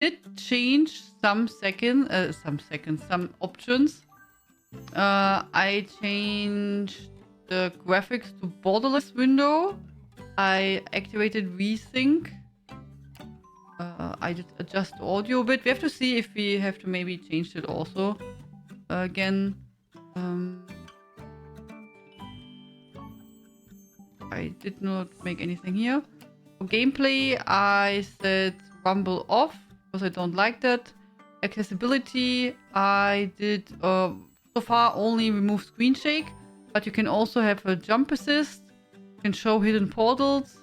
did change some options. I changed the graphics to borderless window. I activated VSync. I did adjust audio a bit. We have to see if we have to maybe change it also again. I did not make anything here. For gameplay, I said rumble off because I don't like that. Accessibility, I did so far only remove screen shake, but you can also have a jump assist. You can show hidden portals,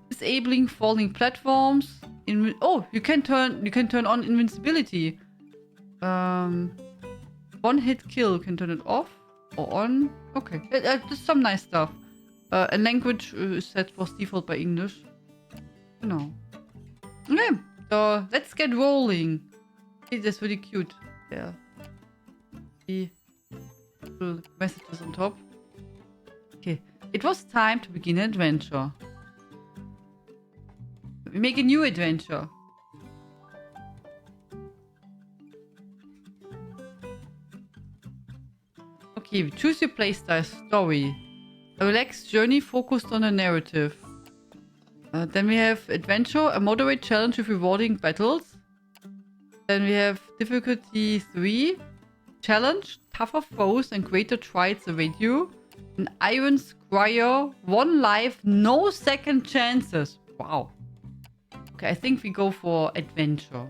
disabling falling platforms. You can turn on invincibility. One hit kill, can turn it off or on. Okay, just some nice stuff. And language is set for default by English. Genau. Okay, so let's get rolling. See, that's really cute. Yeah. The little messages on top. Okay, it was time to begin an adventure. We make a new adventure. Okay, choose your playstyle. Story. A relaxed journey focused on a narrative. Then we have adventure, a moderate challenge with rewarding battles. Then we have difficulty 3. Challenge, tougher foes and greater trials await you. An Iron Squire, 1 life, no second chances. Wow. Okay, I think we go for adventure.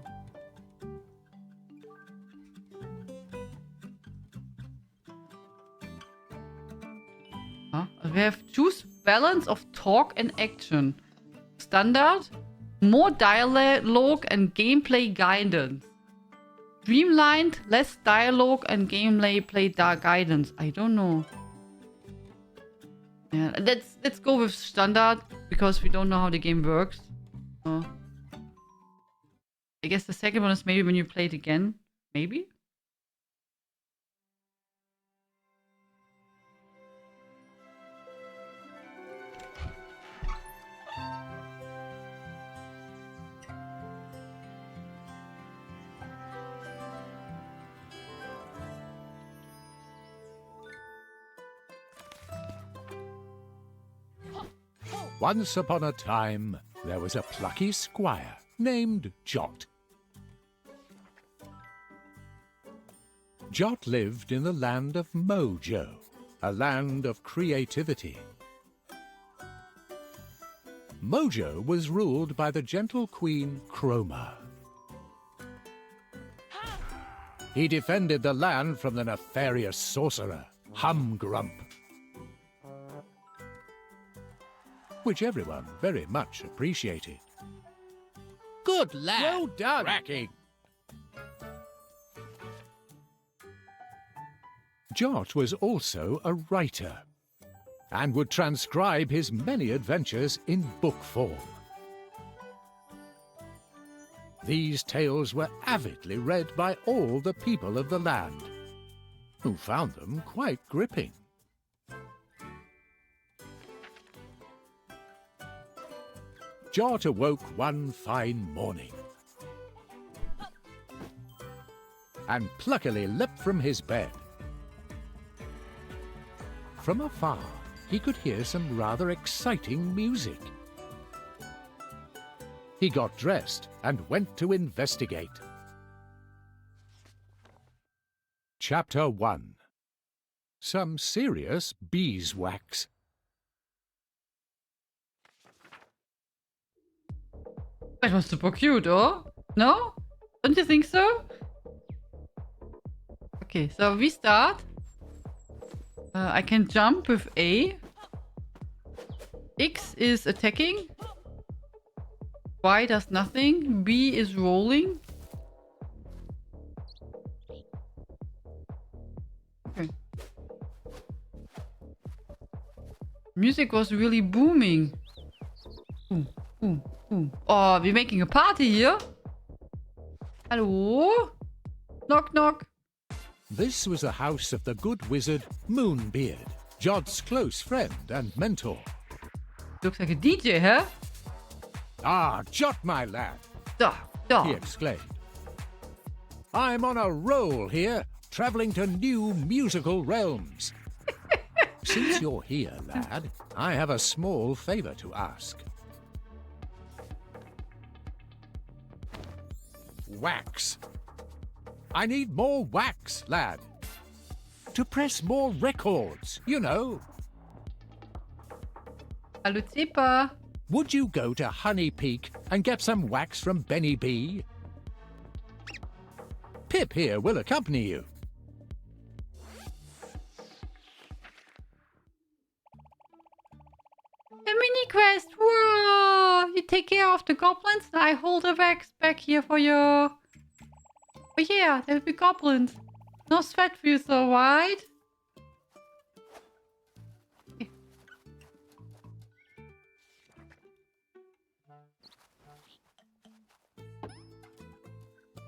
We have choose balance of talk and action. Standard, more dialogue and gameplay guidance. Streamlined, less dialogue and gameplay guidance. I don't know. Yeah, let's go with standard because we don't know how the game works. I guess the second one is maybe when you play it again. Maybe? Once upon a time, there was a plucky squire named Jot. Jot lived in the land of Mojo, a land of creativity. Mojo was ruled by the gentle queen Chroma. He defended the land from the nefarious sorcerer, Humgrump, which everyone very much appreciated. Good lad! Well done! Cracking! Jot was also a writer, and would transcribe his many adventures in book form. These tales were avidly read by all the people of the land, who found them quite gripping. Jot awoke one fine morning and pluckily leapt from his bed. From afar, he could hear some rather exciting music. He got dressed and went to investigate. Chapter 1. Some serious beeswax. That was super cute, oh? No? Don't you think so? Okay, so we start. I can jump with A. X is attacking. Y does nothing. B is rolling. Okay. Music was really booming. Boom, boom, boom. Oh, we're making a party here. Hello? Knock, knock. This was the house of the good wizard Moonbeard, Jot's close friend and mentor. Looks like a DJ, huh? Ah, Jot, my lad. So, Ja. he exclaimed. I'm on a roll here, traveling to new musical realms. Since you're here, lad, I have a small favor to ask. Wax. I need more wax, lad. To press more records, you know. Hallo Zipper. Would you go to Honey Peak and get some wax from Benny B? Pip here will accompany you. A mini quest. Whoa! You take care of the goblins and I hold the wax back here for you. Oh yeah, there will be goblins. No sweat for you, so right?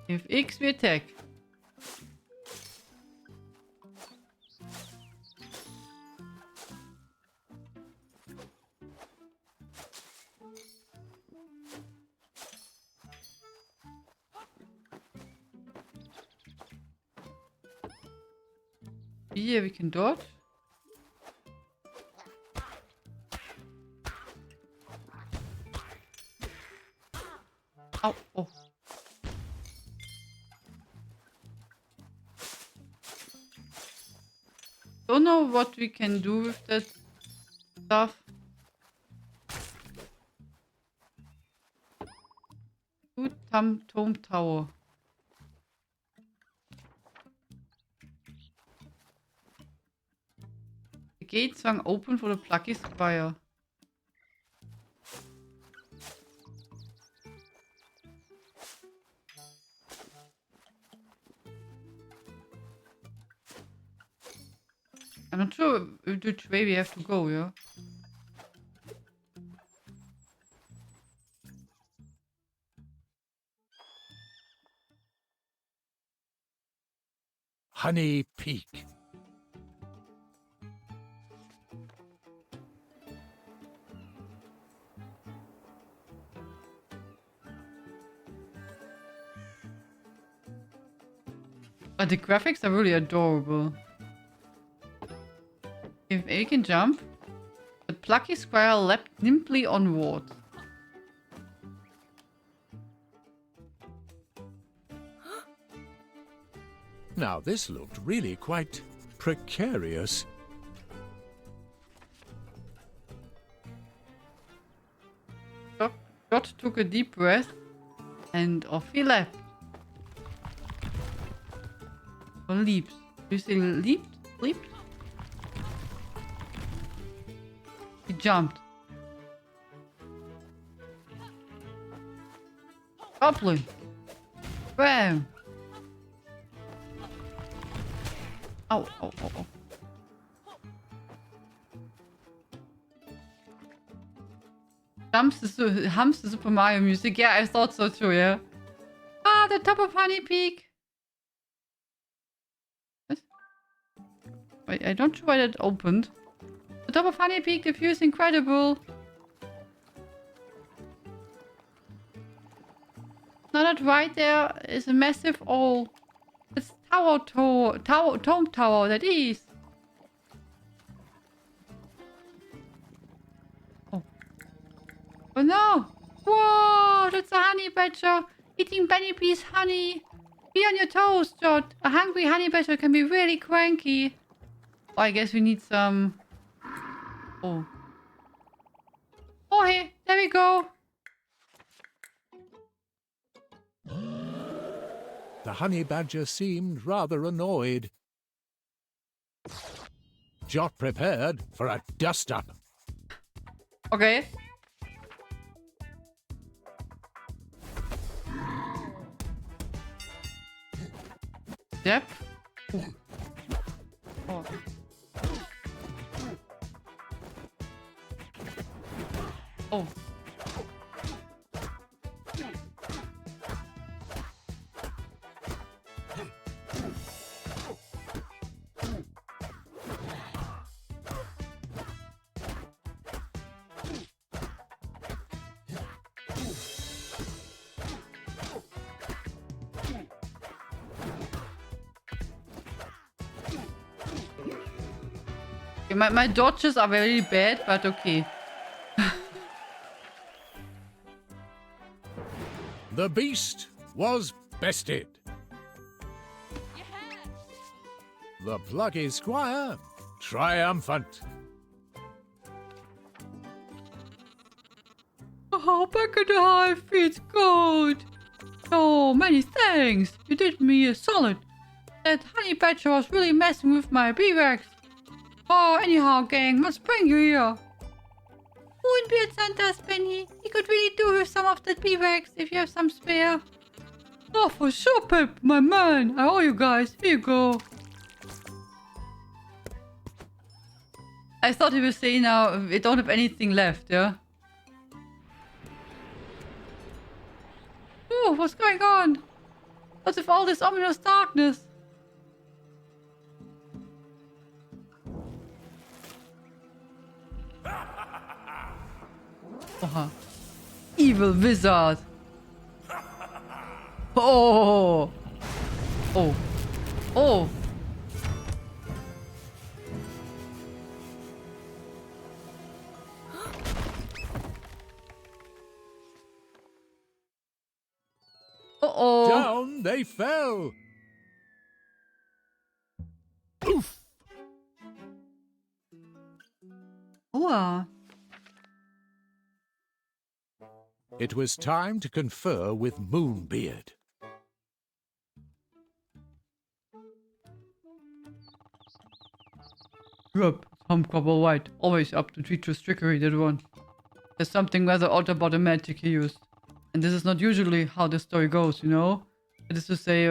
If X we attack. Here we can dodge. Oh, oh. Don't know what we can do with that stuff. Good Tom Tower. The gates swung open for the Plucky Squire. I'm not sure which way we have to go, yeah? Honey Peak. But the graphics are really adorable. If A can jump, the Plucky Squire leapt nimbly onward. Now this looked really quite precarious. Dot took a deep breath and off he leapt. Or leaps. Do you say leaped? Leaped? He jumped. Goblin. Bam. Oh, oh, oh, oh. Hums the Super Mario music. Yeah, I thought so too, yeah. Ah, the top of Honey Peak. What? Wait, I don't know why that opened. The top of Honey Peak, the view is incredible. Now that right there is a massive owl. It's Tom Tower, that is. Oh. Oh no! Whoa! That's a honey badger eating Benny B's honey. Be on your toes, Jot. A hungry honey badger can be really cranky. Oh, I guess we need some... Oh. Oh, hey, there we go. The honey badger seemed rather annoyed. Jot prepared for a dust-up. Okay. Yep. Oh. Oh. Okay, my dodges are very bad, but okay. The beast was bested. The Plucky Squire triumphant. Oh, back at the hive feels good. Oh, many thanks. You did me a solid. That honey badger was really messing with my beeswax. Oh, anyhow, gang, must bring you here. Moonbeard sent us, Penny. He could really do with some of that beeswax if you have some spare. Oh, for sure, Pip, my man. I owe you guys. Here you go. I thought he was saying now we don't have anything left, yeah? Oh, what's going on? What's with all this ominous darkness? Oha. Evil wizard. Oh. Oh. Oh. Uh-oh. Down they fell. Oof. Oh. It was time to confer with Moonbeard. Yep, some couple white. Always up to treacherous trickery, that one. There's something rather odd about the magic he used. And this is not usually how the story goes, you know? It is to say,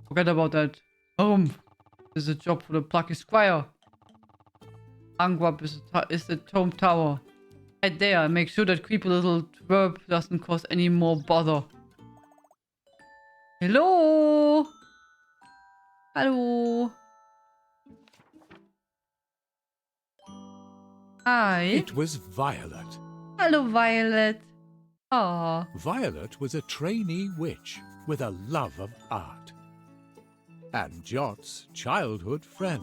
forget about that. This is a job for the Plucky Squire. Angwap is the Tomb Tower. Right there, make sure that creepy little twerp doesn't cause any more bother. Hello? Hello? Hi. It was Violet. Hello, Violet. Aww. Violet was a trainee witch with a love of art. And Jot's childhood friend.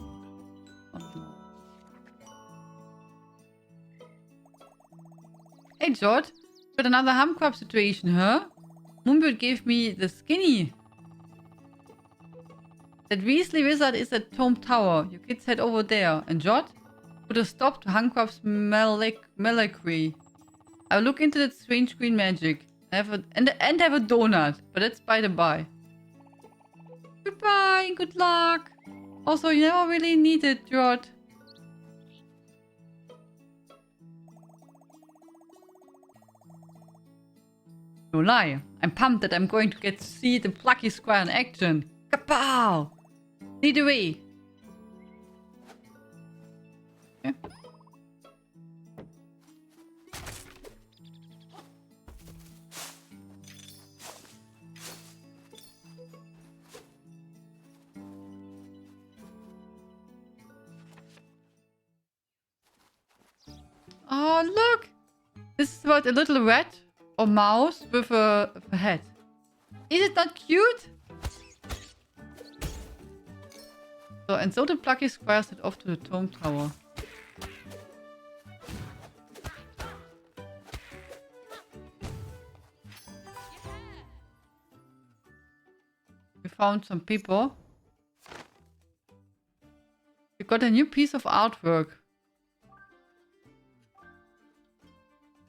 Hey, Jot. Got another humcrab situation, huh? Moonbird gave me the skinny. That Weasley wizard is at Tomb Tower. You kids head over there. And Jot? Put a stop to Humcrab's mimicry. I'll look into that strange green magic. And have a donut. But that's by the by. Goodbye and good luck. Also, you never really need it, Jot. No lie. I'm pumped that I'm going to get to see the Plucky Squire in action. Kapow! Lead the way. Okay. Oh, look! This is about a little rat or mouse with a head. Is it not cute? So the Plucky Squire set off to the Tomb Tower. We found some people. We got a new piece of artwork.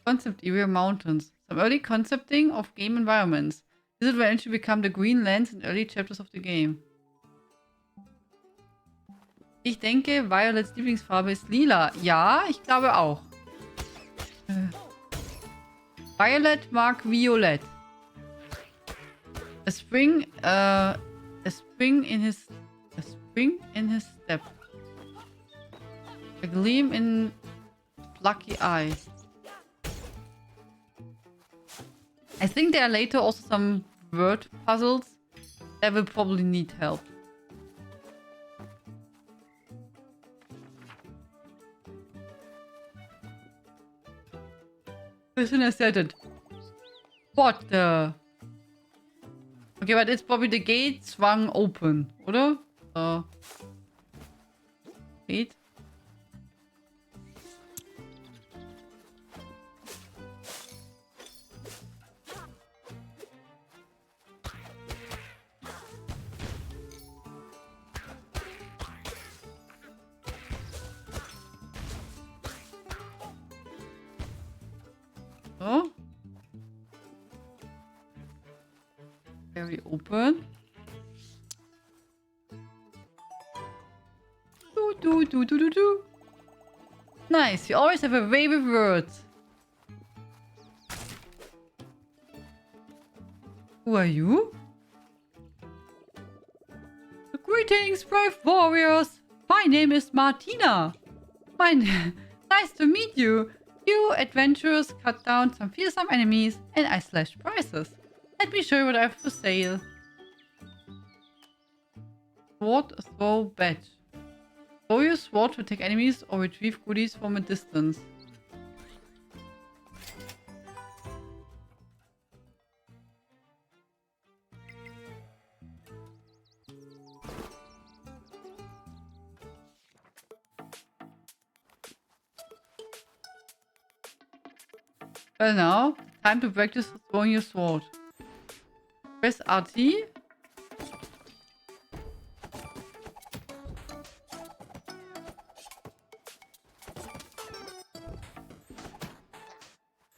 Concept area mountains. Some early concepting of game environments. This will eventually become the green lands in early chapters of the game. Ich denke, Violets Lieblingsfarbe ist lila. Ja, ich glaube auch. Violet mag Violett. A spring in his step. A gleam in Plucky eye. I think there are later also some word puzzles that will probably need help. As soon as I said it. What the? Okay, but it's probably the gate swung open, oder? Gate So. Very open. Do. Nice. You always have a way with words. Who are you? Greetings, brave warriors. My name is Martina. Nice to meet you. You adventurers cut down some fearsome enemies and I slashed prices. Let me show you what I have for sale. Sword throw badge. Throw your sword to attack enemies or retrieve goodies from a distance. Well now, time to practice throwing your sword. Press RT.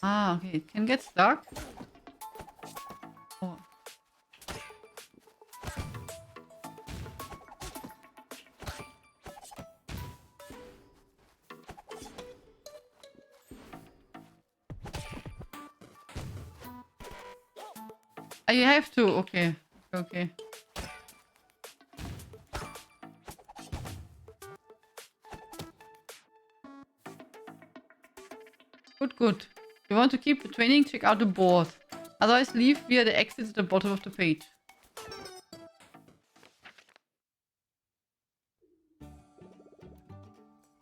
Ah, okay, it can get stuck. Oh. Ah, you have to. Okay. Okay. Good. If you want to keep training, check out the board. Otherwise, leave via the exit at the bottom of the page.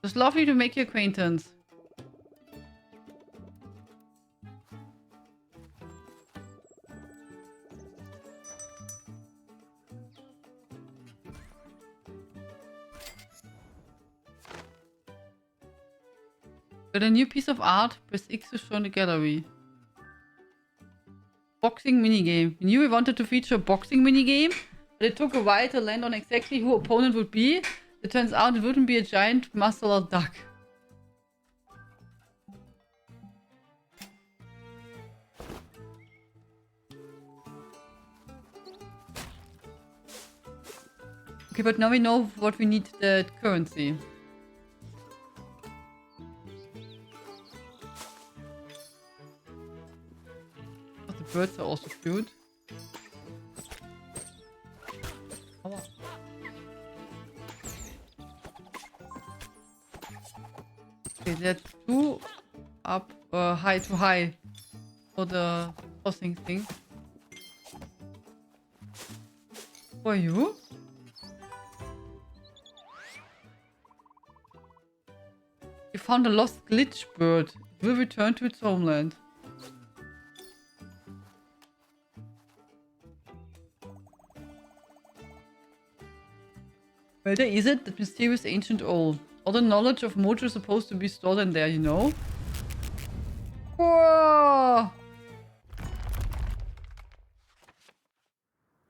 It's lovely to make your acquaintance. Got a new piece of art. Press X to show in the gallery. Boxing minigame. We knew we wanted to feature a boxing minigame, but it took a while to land on exactly who opponent would be. It turns out it wouldn't be a giant muscular duck. Okay, but now we know what we need the currency. But the birds are also cute. Aua. Okay, they're too up, high, too high for the crossing thing. Who are you? You found a lost glitch bird. It will return to its homeland. Where there is it, that mysterious ancient owl. All the knowledge of Mojo is supposed to be stored in there, you know? Whoa!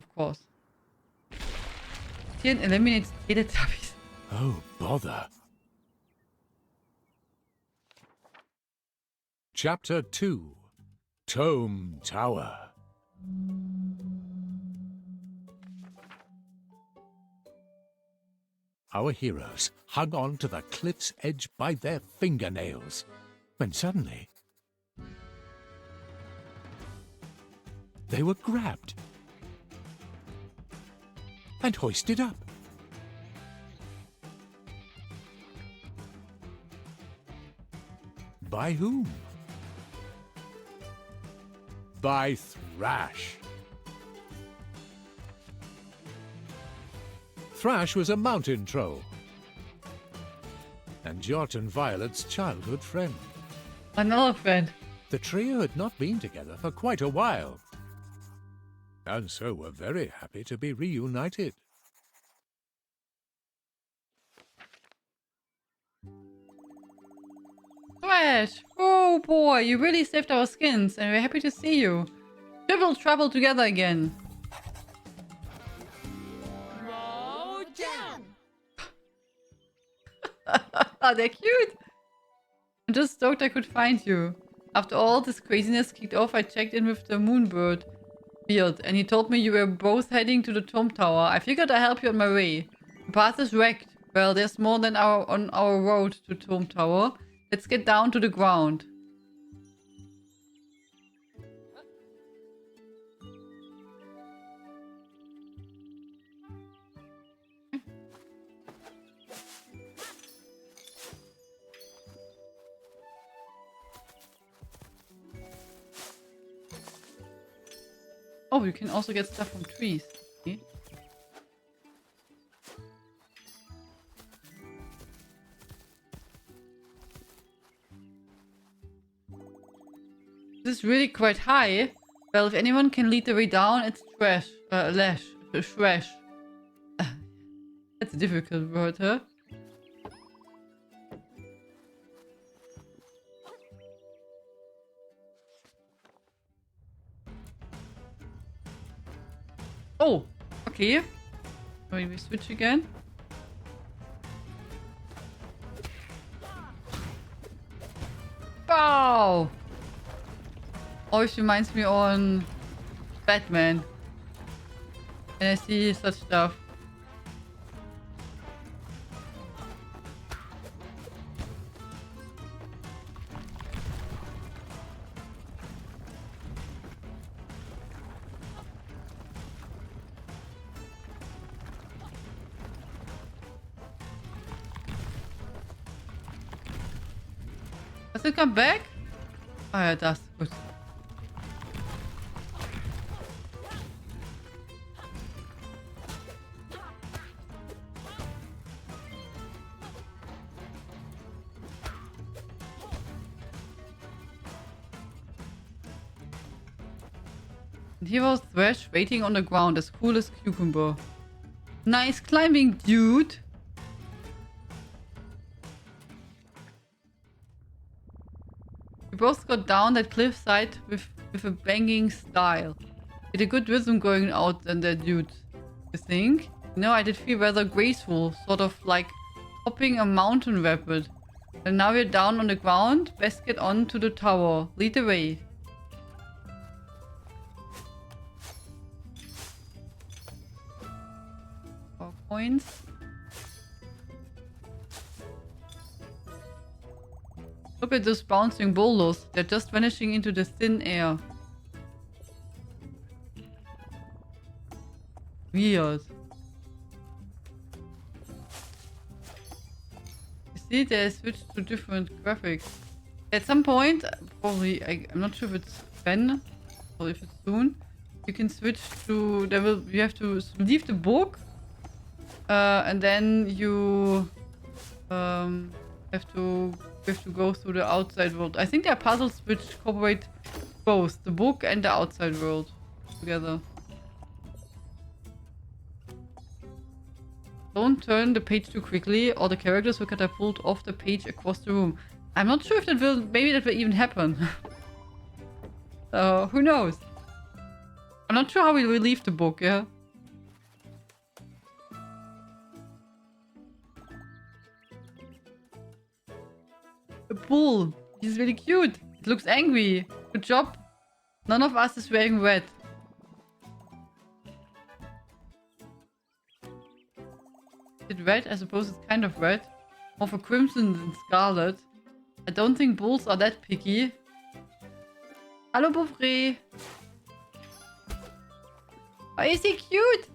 Of course. Tian eliminates Teletubbies. Oh, bother. Chapter 2. Tome Tower. Our heroes hung on to the cliff's edge by their fingernails, when suddenly they were grabbed and hoisted up. By whom? By Thrash. Thrash was a mountain troll, and Jot and Violet's childhood friend. Another friend. The trio had not been together for quite a while, and so were very happy to be reunited. Thrash! Oh boy, you really saved our skins, and we're happy to see you. We will travel together again. They're cute. I'm just stoked I could find you. After all this craziness kicked off, I checked in with the Moonbird Beard, and he told me you were both heading to the Tom Tower. I figured I'd help you on my way. The path is wrecked. Well, there's more than on our road to Tom Tower. Let's get down to the ground. Oh, you can also get stuff from trees. Okay. This is really quite high. Well, if anyone can lead the way down, it's Thresh. Thresh. That's a difficult word, huh? Oh, okay. Maybe switch again. Wow! Always reminds me on Batman. And I see such stuff. Does it come back? Oh yeah, it does. Good. And here was Thresh waiting on the ground as cool as cucumber. Nice climbing, dude! We both got down that cliffside with a banging style. With a good rhythm going out and that dude, you think? No, I did feel rather graceful, sort of like hopping a mountain rapid. And now we're down on the ground, best get on to the tower. Lead the way. More coins. Look at those bouncing boulders. They're just vanishing into the thin air. Weird. You see, they switched to different graphics. At some point, probably, I'm not sure if it's when or if it's soon, you can switch to, you have to leave the book and then you have to go through the outside world. I think there are puzzles which incorporate both the book and the outside world together. Don't turn the page too quickly or the characters will catapult off the page across the room. I'm not sure if that will, maybe that will even happen. So, who knows? I'm not sure how we will leave the book, yeah? A bull. He's really cute. It looks angry. Good job. None of us is wearing red. Is it red? I suppose it's kind of red. More for crimson than scarlet. I don't think bulls are that picky. Hallo, Beaufrey. Oh, is he cute?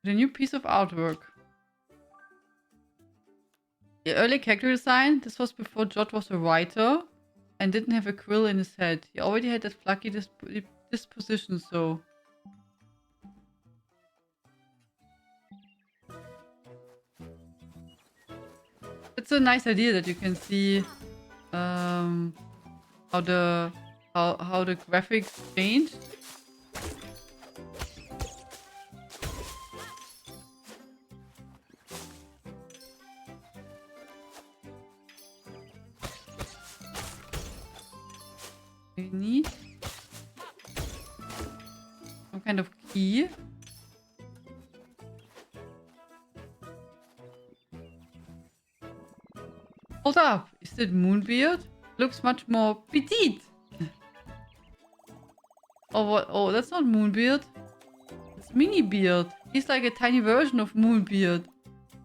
The new piece of artwork. The early character design. This was before Jot was a writer and didn't have a quill in his head. He already had that plucky disposition, so... It's a nice idea that you can see how the graphics changed. We need some kind of key. Hold up. Is that Moonbeard? Looks much more petite. Oh, what? Oh, that's not Moonbeard. It's Minibeard. He's like a tiny version of Moonbeard.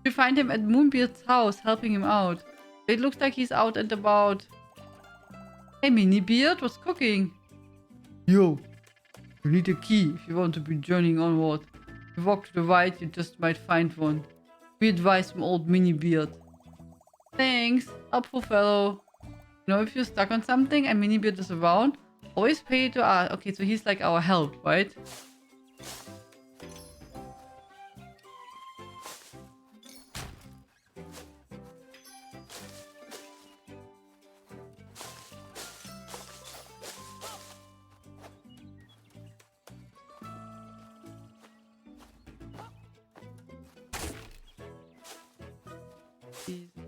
You find him at Moonbeard's house, helping him out. It looks like he's out and about. Hey, Minibeard, what's cooking? Yo, you need a key if you want to be journeying onward. If you walk to the right, you just might find one. We advise from old Minibeard. Thanks, helpful fellow. You know, if you're stuck on something and Minibeard is around, always pay to ask. Okay, so he's like our help, right?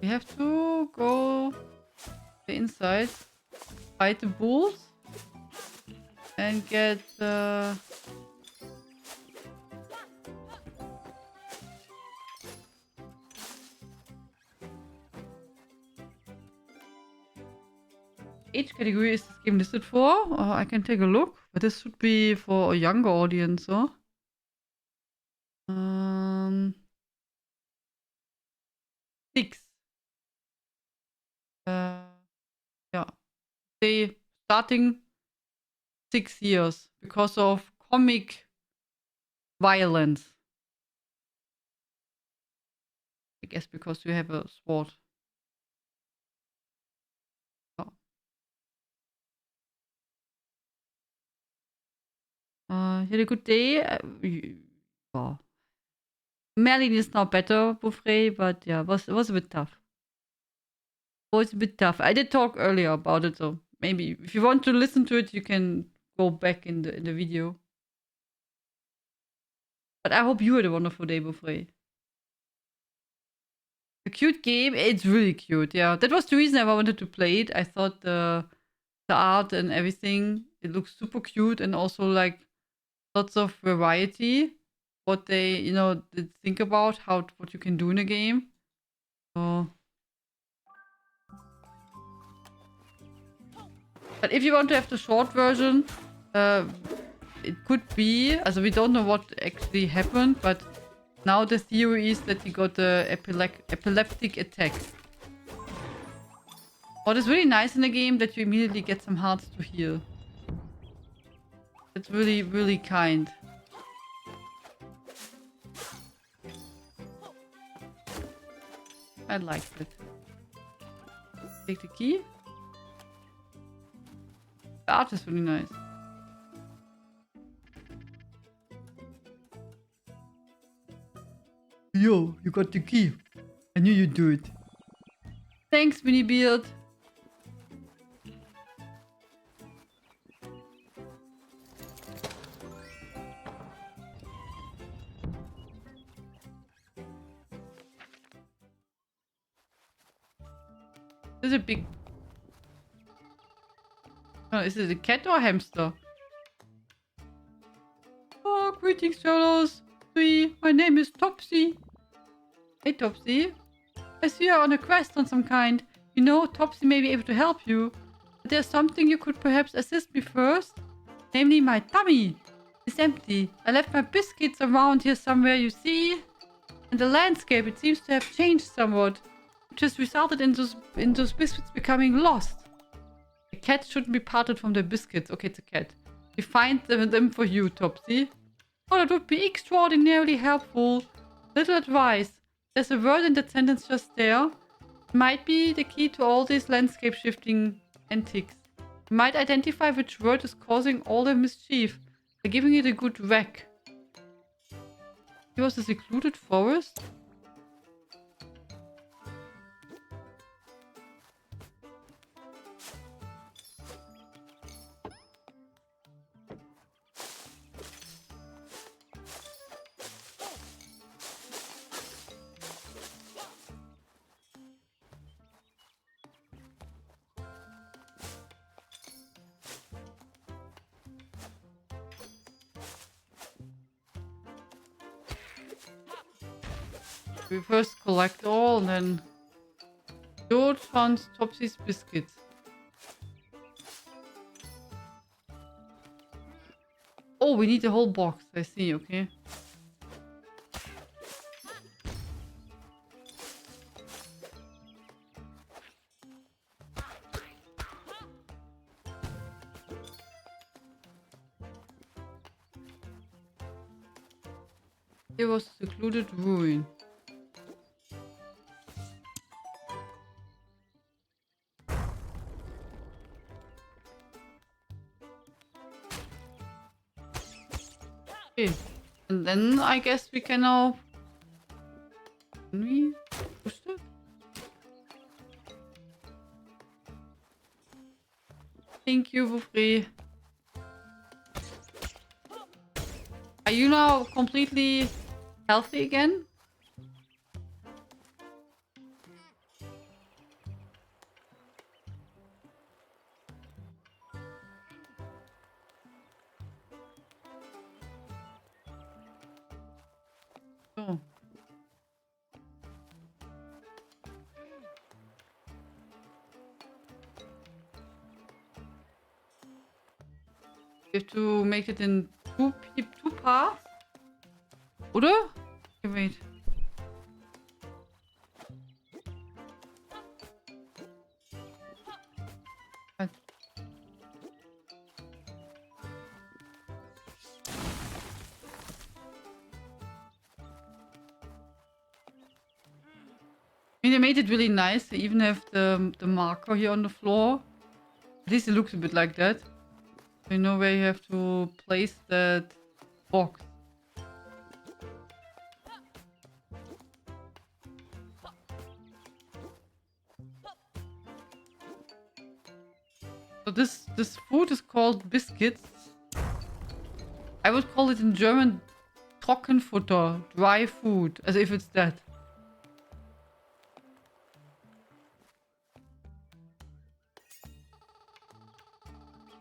We have to go inside, fight the bulls, and get age category is this game listed for? I can take a look, but this should be for a younger audience, huh? 6. Yeah. They starting 6 years because of comic violence. I guess because you have a sword. Oh. You had a good day? Well, Merlin is now better, Buffret, but yeah, was a bit tough. Was a bit tough. I did talk earlier about it, so maybe if you want to listen to it, you can go back in the video. But I hope you had a wonderful day, Buffret. A cute game. It's really cute. Yeah, that was the reason I wanted to play it. I thought the art and everything, it looks super cute, and also like lots of variety. What they, you know, did think about what you can do in a game. So, but if you want to have the short version, it could be. Also, we don't know what actually happened, but now the theory is that he got a epileptic attack. What is really nice in the game that you immediately get some hearts to heal. It's really, really kind. I liked it. Take the key. The art is really nice. Yo, you got the key. I knew you'd do it. Thanks, Minibeard. This is a big... Oh, is it a cat or a hamster? Oh, greetings, fellows. My name is Topsy. Hey, Topsy. I see you're on a quest on some kind. You know, Topsy may be able to help you. But there's something you could perhaps assist me first. Namely, my tummy. It's empty. I left my biscuits around here somewhere, you see? And the landscape, it seems to have changed somewhat. Which has resulted in those biscuits becoming lost. A cat shouldn't be parted from their biscuits. Okay, it's a cat. We find them for you, Topsy. Oh, that would be extraordinarily helpful. Little advice. There's a word in that sentence just there. It might be the key to all these landscape shifting antics. You might identify which word is causing all the mischief by giving it a good whack. Here was a secluded forest. We first collect all and then George found Topsy's biscuits. Oh, we need the whole box. I see, okay. Here was a secluded ruin. Okay. And then I guess we can now... Can we push it? Thank you for free. Are you now completely healthy again? Oh. You have to make it in two parts? Oder? Okay, wait. What? I mean, they made it really nice. They even have the marker here on the floor. At least it looks a bit like that. So you know where you have to place that box. So this food is called biscuits. I would call it in German Trockenfutter, dry food, as if it's that.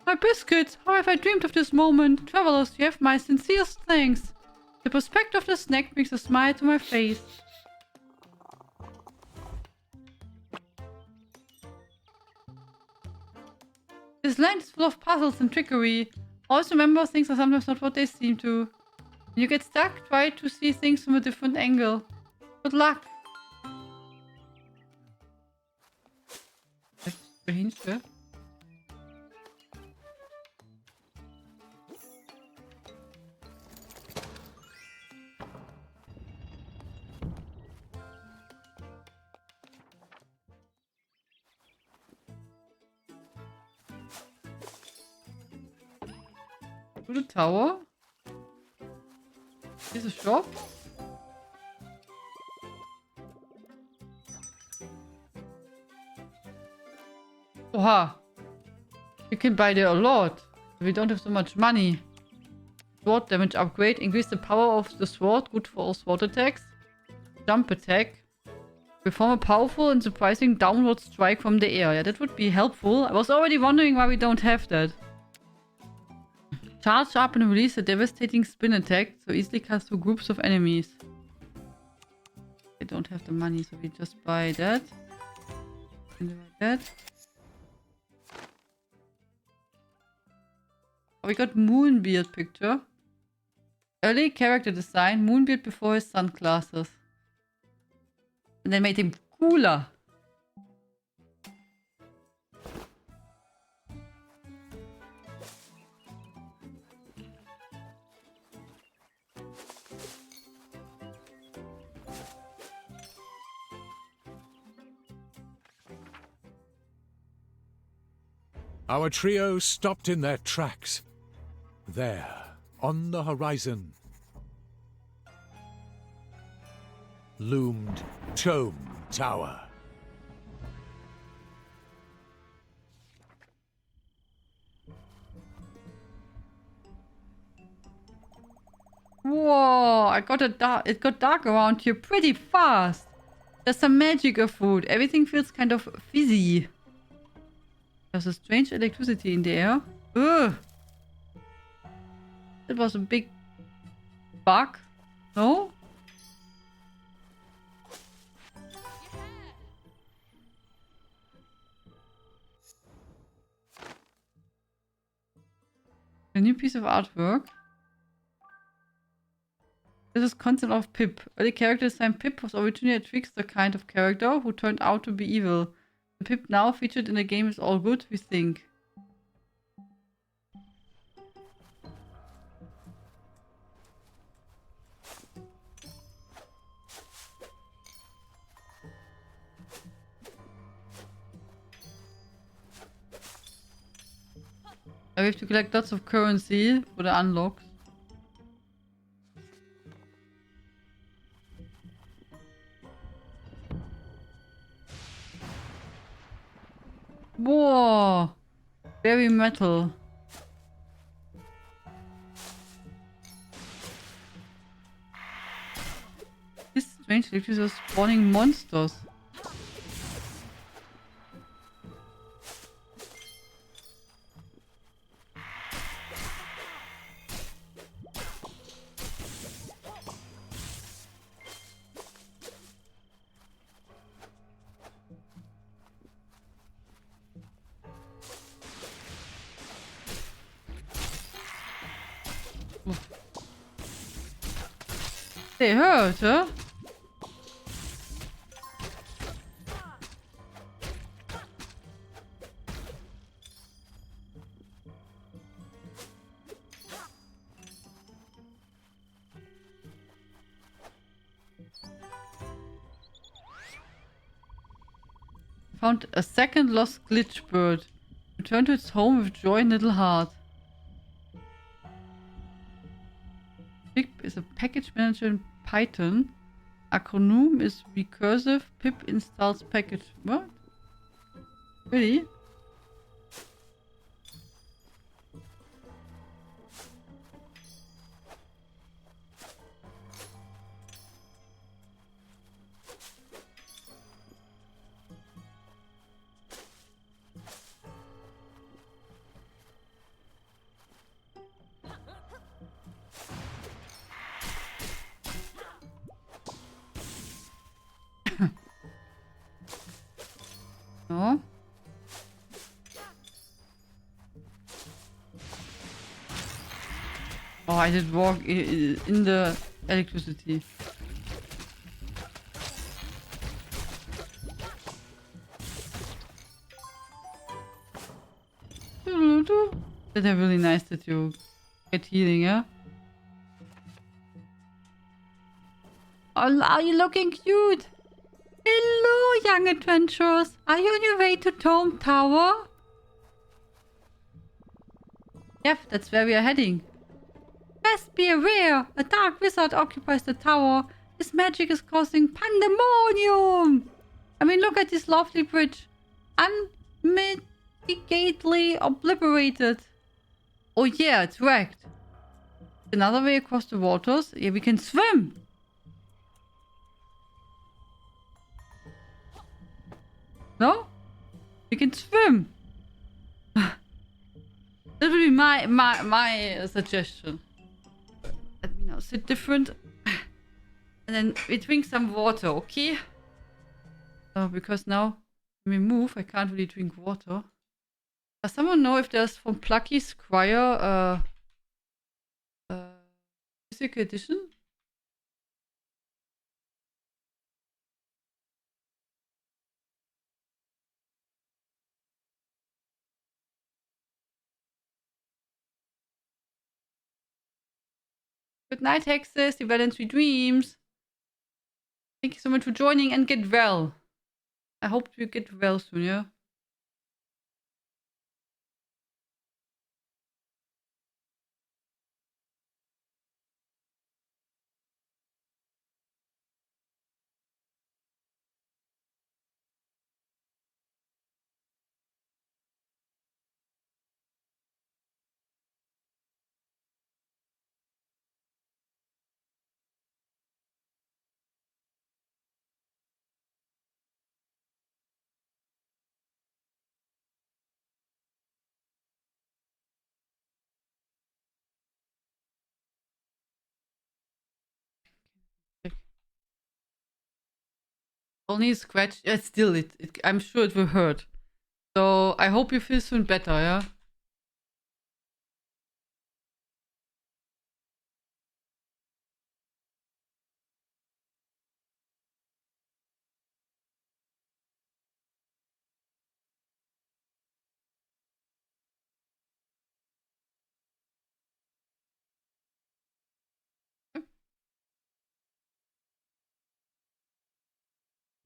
My biscuits! How have I dreamed of this moment? Travelers, you have my sincerest thanks. The prospect of the snack brings a smile to my face. This land is full of puzzles and trickery. Always remember, things are sometimes not what they seem to. When you get stuck, try to see things from a different angle. Good luck! That's strange, yeah? To the tower? Is a shop? Oha! You can buy there a lot. We don't have so much money. Sword damage upgrade. Increase the power of the sword. Good for all sword attacks. Jump attack. Perform a powerful and surprising downward strike from the air. Yeah, that would be helpful. I was already wondering why we don't have that. Charge up and release a devastating spin attack, so easily cast through groups of enemies. I don't have the money, so we just buy that. And like that. Oh, we got Moonbeard picture. Early character design, Moonbeard before his sunglasses. And they made him cooler. Our trio stopped in their tracks. There, on the horizon, loomed Tome Tower. Whoa, it got dark around here pretty fast. There's some magic afoot. Everything feels kind of fizzy. There's a strange electricity in the air. Ugh. It was a big bug. No? A new piece of artwork. This is concept of Pip. Early character design Pip was originally a trickster kind of character who turned out to be evil. The Pip now featured in the game is all good, we think. We have to collect lots of currency for the unlocks. Whoa! Very metal. This strange electricity are spawning monsters. They hurt, huh? Found a second lost glitch bird. Returned to its home with joy and little heart. Pip is a package manager in Python. Acronym is recursive. Pip installs package. What? Really? No. Oh, I did walk in the electricity. That's really nice that you get healing, yeah? Oh, are you looking cute? Hello, young adventurers. Are you on your way to Dome Tower? Yep, that's where we are heading. Best be aware, a dark wizard occupies the tower. His magic is causing pandemonium. I mean, look at this lovely bridge. Unmitigatedly obliterated. Oh yeah, it's wrecked. Another way across the waters. Yeah, we can swim. No? We can swim. That would be my suggestion. Let me now sit different. And then we drink some water, okay? Because now when we move, I can't really drink water. Does someone know if there's from Plucky Squire physical edition? Good night, Hexes. You well and sweet dreams. Thank you so much for joining and get well. I hope you get well soon, yeah? Only a scratch. Still, I'm sure it will hurt. So I hope you feel soon better, yeah?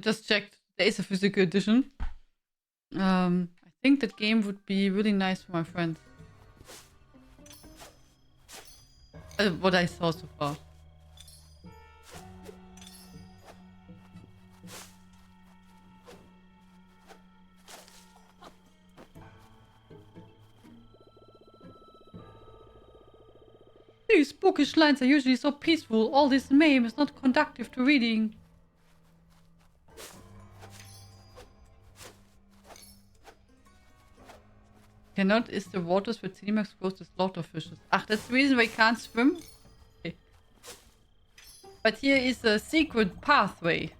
Just checked. There is a physical edition. I think that game would be really nice for my friends. What I saw so far. These bookish lands are usually so peaceful. All this mayhem is not conducive to reading. Cannot is the waters where Cinemax goes to slaughter fishes. Ach, that's the reason why you can't swim? Okay. But here is a secret pathway.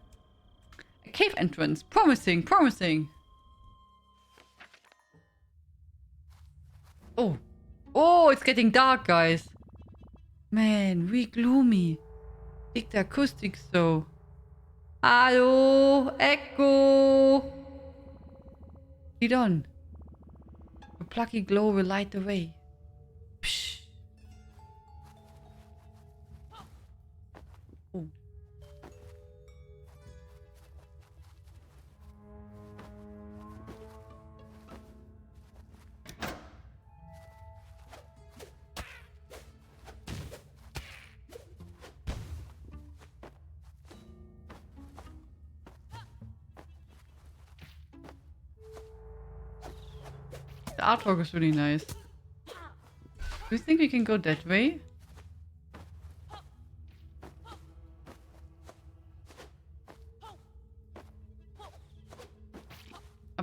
A cave entrance. Promising, promising. Oh. Oh, it's getting dark, guys. Man, we gloomy. Dig the acoustics so. Hallo, Echo. Lead on. A plucky glow will light the way. Psh. Oh. The artwork is really nice. Do you think we can go that way?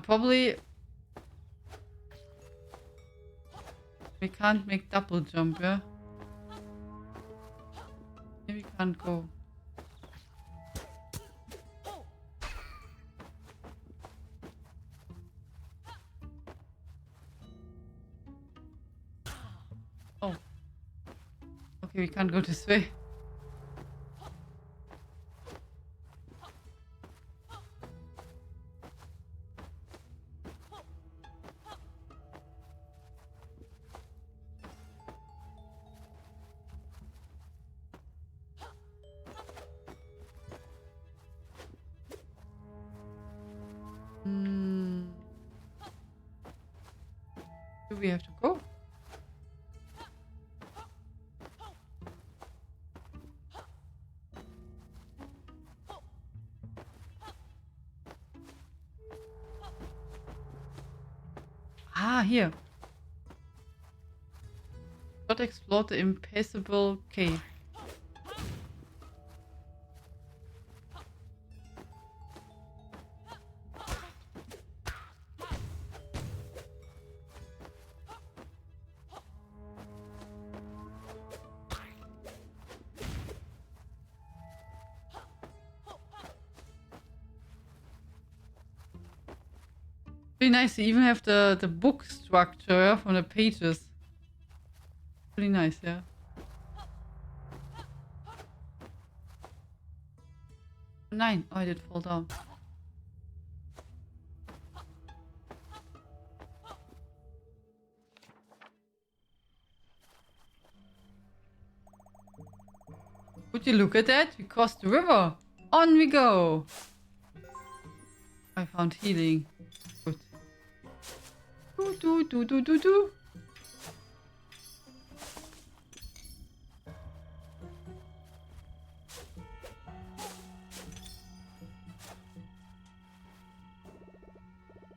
Probably... We can't make double jump, yeah? Maybe we can't go. Oh. Okay, we can't go this way. Do we have to go? Ah, here. Not explore the impassable cave. Really nice to even have the book structure from the pages. Really nice, yeah. Nine. Oh, I did fall down. Would you look at that? We crossed the river. On we go. I found healing. Good. Do.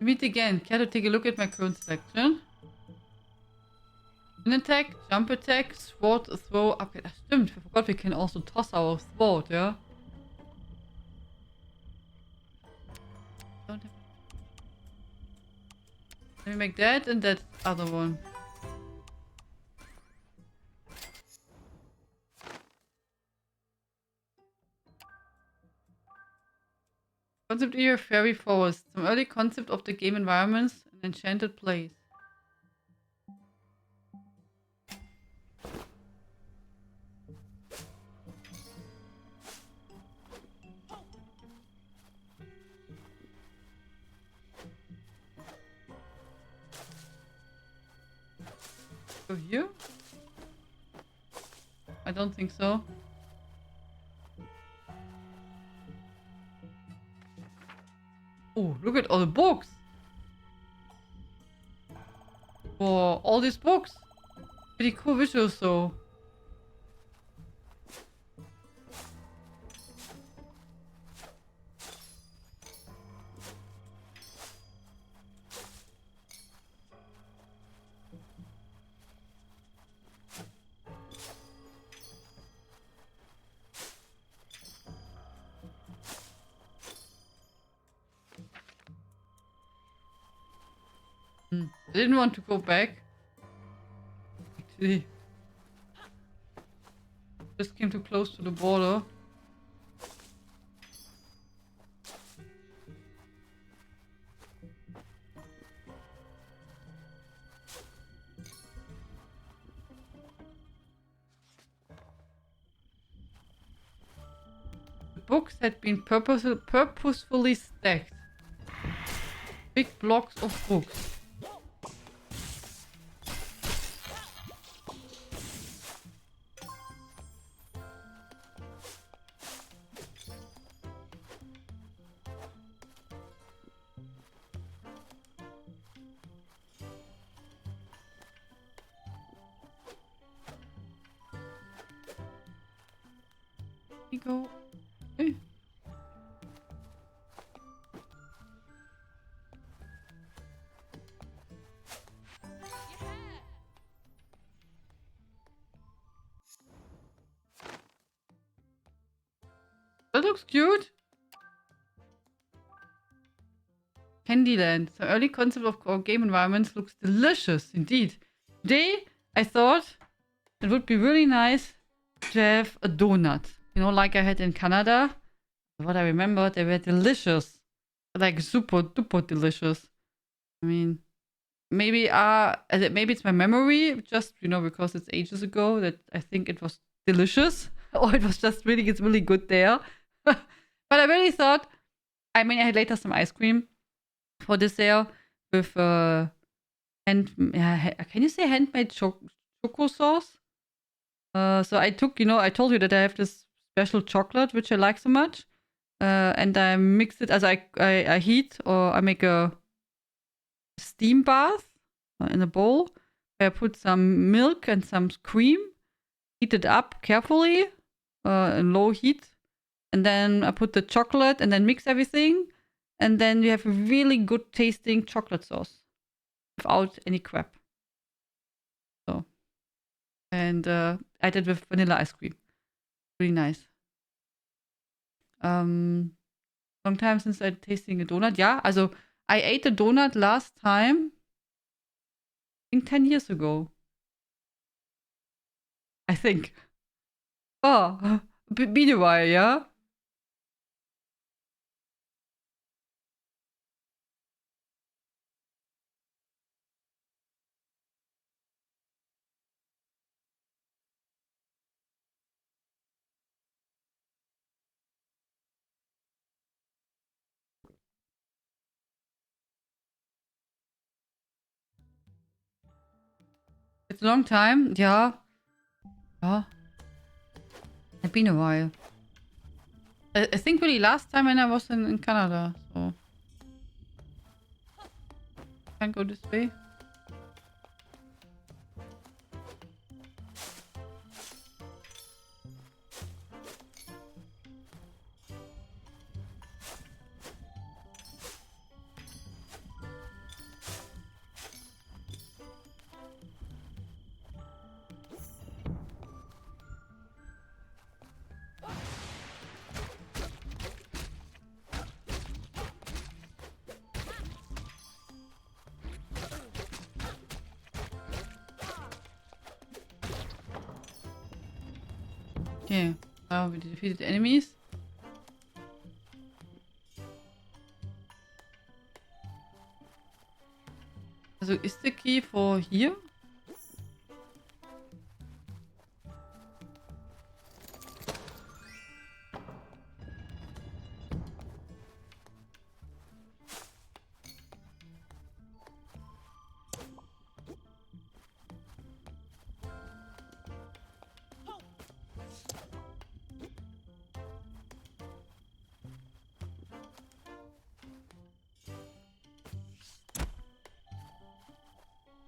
Meet again. Care to take a look at my current selection? An attack, jump attack, sword, throw, upgrade. Ach, stimmt. I forgot we can also toss our sword, yeah? Don't have... Let me make that and that other one. Concept area, fairy forest. Some early concept of the game environments, an enchanted place. Go here? I don't think so. Oh, look at all the books. For all these books. Pretty cool visuals though. I didn't want to go back. Actually. Just came too close to the border. The books had been purposefully stacked. Big blocks of books. Here we go. Okay. That looks cute. Candyland. The early concept of our game environments looks delicious indeed. Today, I thought it would be really nice to have a donut. You know, like I had in Canada. What I remember, they were delicious. Like super duper delicious. I mean, maybe maybe it's my memory, just, you know, because it's ages ago that I think it was delicious. Or it was just really, it's really good there. But I really thought, I mean, I had later some ice cream for dessert with can you say handmade choco sauce? So I took, you know, I told you that I have this special chocolate which I like so much, and I mix it as I heat, or I make a steam bath in a bowl. I put some milk and some cream, heat it up carefully, in low heat, and then I put the chocolate and then mix everything. And then you have a really good tasting chocolate sauce without any crap. So, and I did with vanilla ice cream. Really nice. Long time since I tasting a donut. Yeah, also I ate a donut last time, I think 10 years ago. I think. Oh, been a while, yeah? It's a long time, yeah. Yeah. It's been a while. I think really last time when I was in Canada, so. Can't go this way. Okay, we defeated enemies. Also ist the key for here?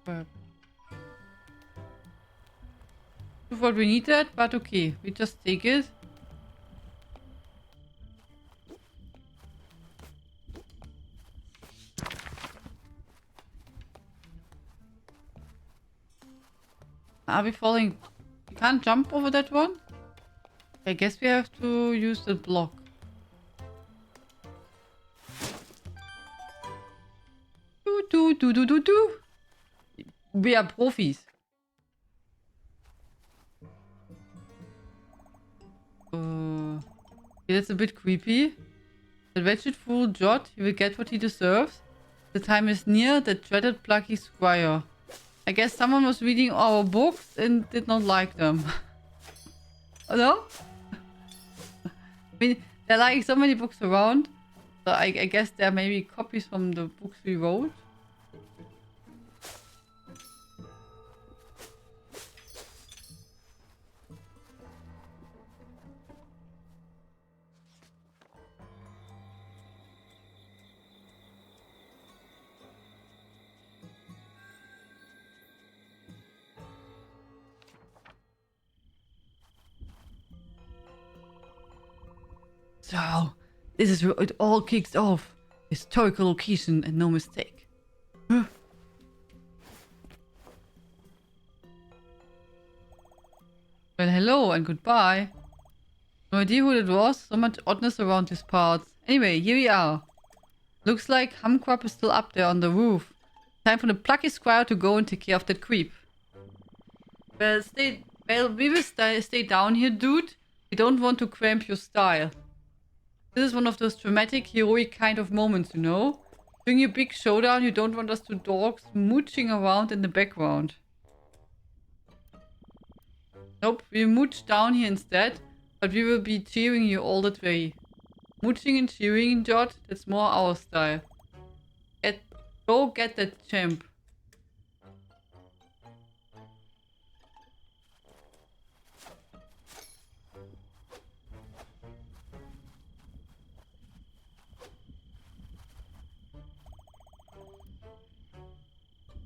Crap. What we needed, but okay, we just take it. Are we falling? We can't jump over that one? I guess we have to use the block. Do. We are profis. That's a bit creepy. The wretched fool Jot, he will get what he deserves. The time is near, the dreaded Plucky Squire. I guess someone was reading our books and did not like them. Oh no? I mean, there are like so many books around. So I guess there may be copies from the books we wrote. So, this is where it all kicks off. Historical location and no mistake. Huh? Well, hello and goodbye. No idea who that was. So much oddness around these parts. Anyway, here we are. Looks like Humcrop is still up there on the roof. Time for the Plucky Squire to go and take care of that creep. Well, we will stay down here, dude. We don't want to cramp your style. This is one of those dramatic, heroic kind of moments, you know? During your big showdown, you don't want us two dogs mooching around in the background. Nope, we mooch down here instead, but we will be cheering you all that way. Mooching and cheering, Jot, that's more our style. Go get that champ.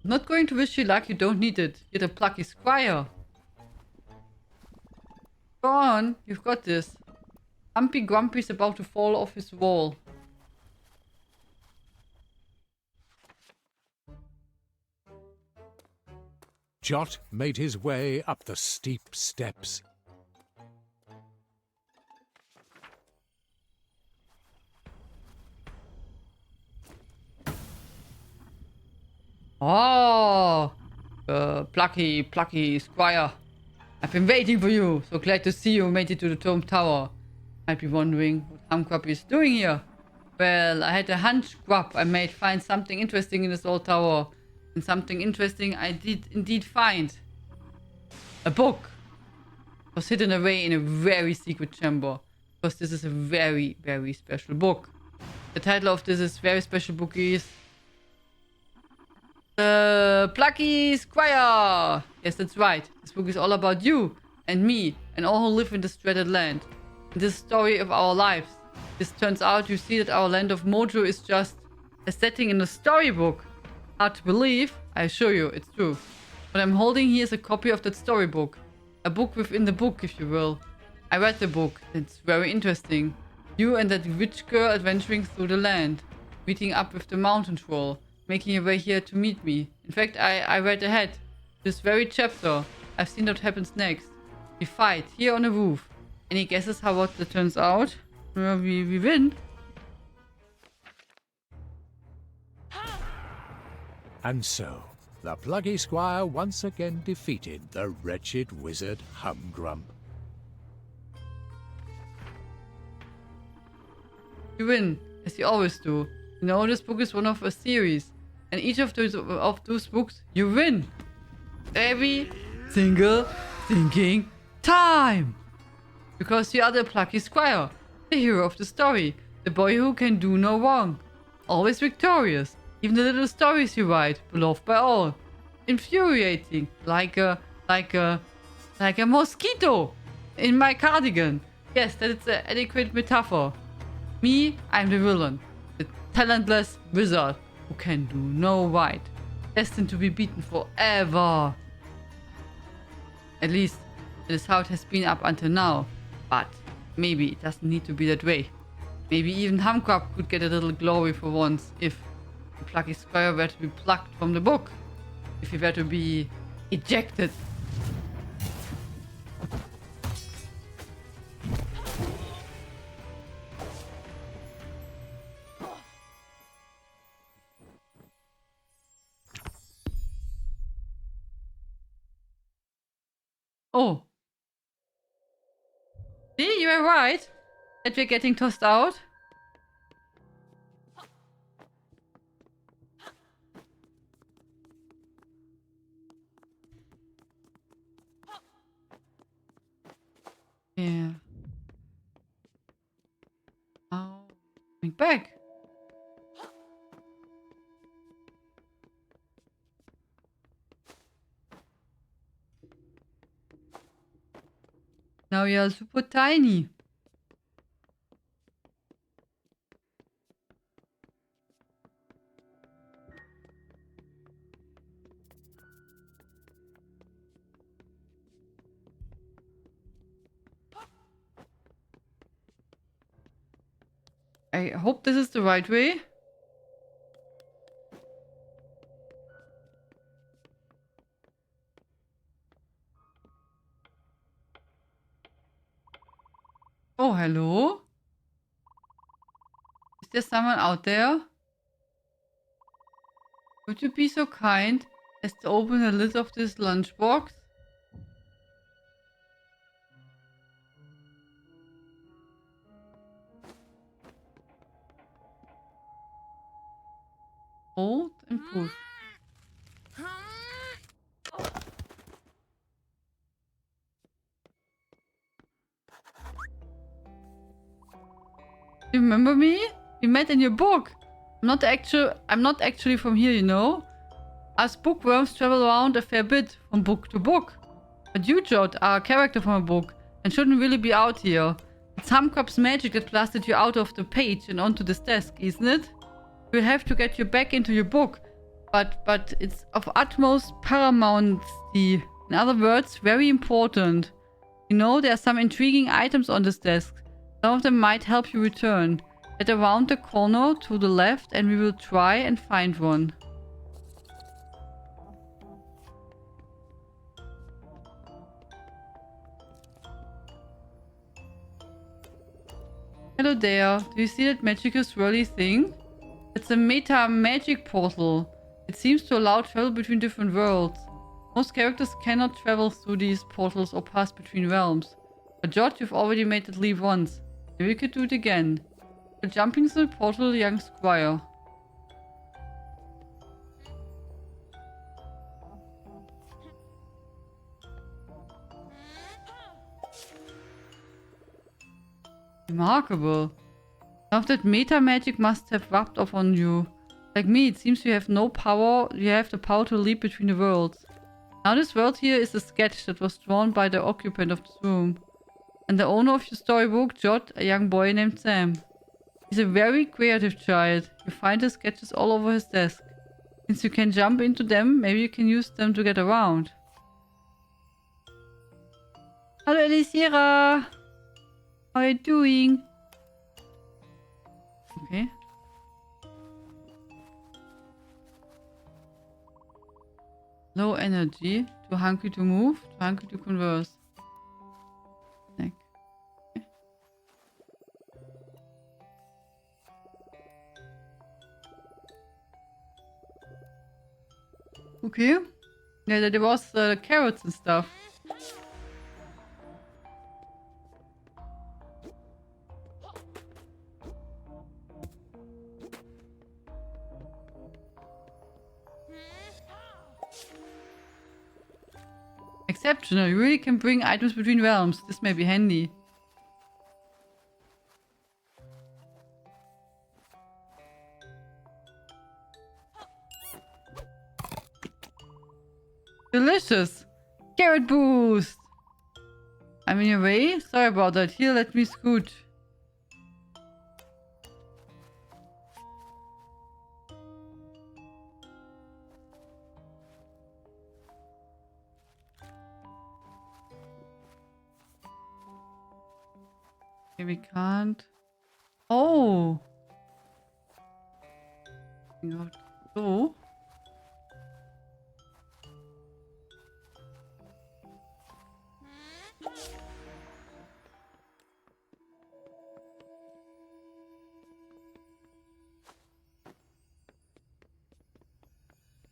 I'm not going to wish you luck, you don't need it. You're the Plucky Squire. Go on, you've got this. Humpy Grumpy's about to fall off his wall. Jot made his way up the steep steps. Oh, Plucky Squire. I've been waiting for you. So glad to see you made it to the Dome Tower. Might be wondering what Humcrop is doing here. Well, I had a hunch, Grub. I might find something interesting in this old tower. And something interesting I did indeed find. A book. It was hidden away in a very secret chamber. Because this is a very, very special book. The title of this very special book is The Plucky Squire! Yes, that's right. This book is all about you and me and all who live in this dreaded land. In this story of our lives. This turns out you see that our land of Mojo is just a setting in a storybook. Hard to believe, I assure you, it's true. What I'm holding here is a copy of that storybook. A book within the book, if you will. I read the book. It's very interesting. You and that witch girl adventuring through the land. Meeting up with the mountain troll. Making your way here to meet me. In fact, I read ahead. This very chapter. I've seen what happens next. We fight here on the roof. Any guesses how what that turns out? We win. And so, the Plucky Squire once again defeated the wretched wizard Humgrump. You win, as you always do. You know, this book is one of a series. And each of those books, you win. Every single thinking time. Because you are the Plucky Squire. The hero of the story. The boy who can do no wrong. Always victorious. Even the little stories you write, beloved by all. Infuriating. Like a mosquito in my cardigan. Yes, that is an adequate metaphor. Me, I'm the villain. The talentless wizard who can do no right. destined to be beaten forever. At least, that is how it has been up until now. But maybe it doesn't need to be that way. Maybe even Humcrab could get a little glory for once if the Plucky Squire were to be plucked from the book. If he were to be ejected. Oh. See, you were right that we're getting tossed out. Yeah. Oh, coming back. Now you're super tiny. I hope this is the right way. Oh, hello? Is there someone out there? Would you be so kind as to open the lid of this lunchbox? Hold and push. You remember me? We met in your book. I'm not actually from here, you know. Us bookworms travel around a fair bit from book to book. But you, Jot, are a character from a book and shouldn't really be out here. It's Humcrab's magic that blasted you out of the page and onto this desk, isn't it? We'll have to get you back into your book. But it's of utmost paramountcy. In other words, very important. You know, there are some intriguing items on this desk. Some of them might help you return. Head around the corner to the left and we will try and find one. Hello there. Do you see that magical swirly thing? It's a meta magic portal. It seems to allow travel between different worlds. Most characters cannot travel through these portals or pass between realms. But Jot, you've already made that leap once. Maybe we could do it again. You're jumping through the portal, young squire. Remarkable. Some of that meta magic must have rubbed off on you. Like me, it seems you have no power. You have the power to leap between the worlds. Now this world here is a sketch that was drawn by the occupant of this room. And the owner of your storybook, Jot, a young boy named Sam. He's a very creative child. You find his sketches all over his desk. Since you can jump into them, maybe you can use them to get around. Hello, Elisira! How are you doing? Okay. Low energy. Too hungry to move. Too hungry to converse. Snack. Okay. Yeah, there was carrots and stuff. Exceptional. You really can bring items between realms. This may be handy. Delicious! Carrot boost! I'm in your way? Sorry about that. Here, let me scoot. Okay, we can't. Oh! So.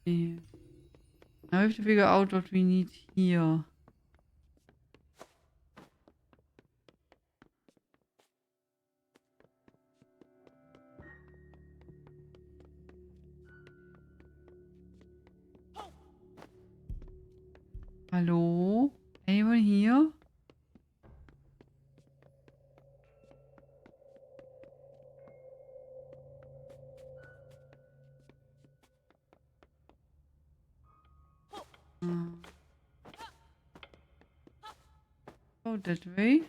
Okay. Now we have to figure out what we need here. Hello? Anyone here? Go that way.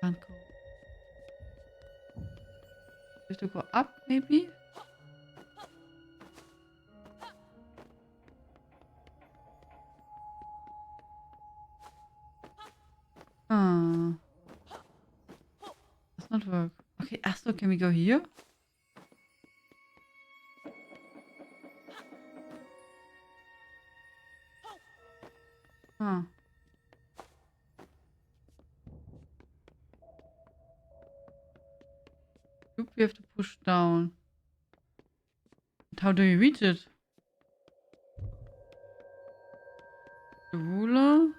Can't go. Have to go up, maybe? Ah. Does not work. Okay, so can we go here? Huh. Loop we have to push down. And how do you reach it? The ruler?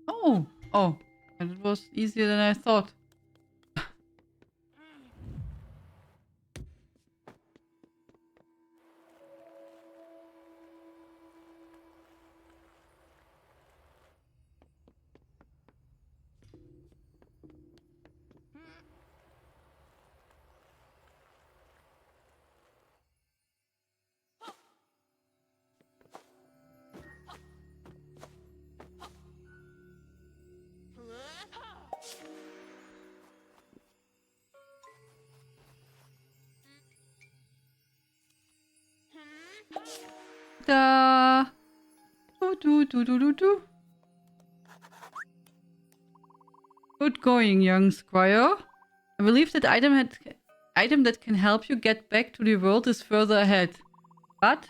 Oh! Oh. And it was easier than I thought. Da! Do. Good going, young squire. I believe that item that can help you get back to the world is further ahead. But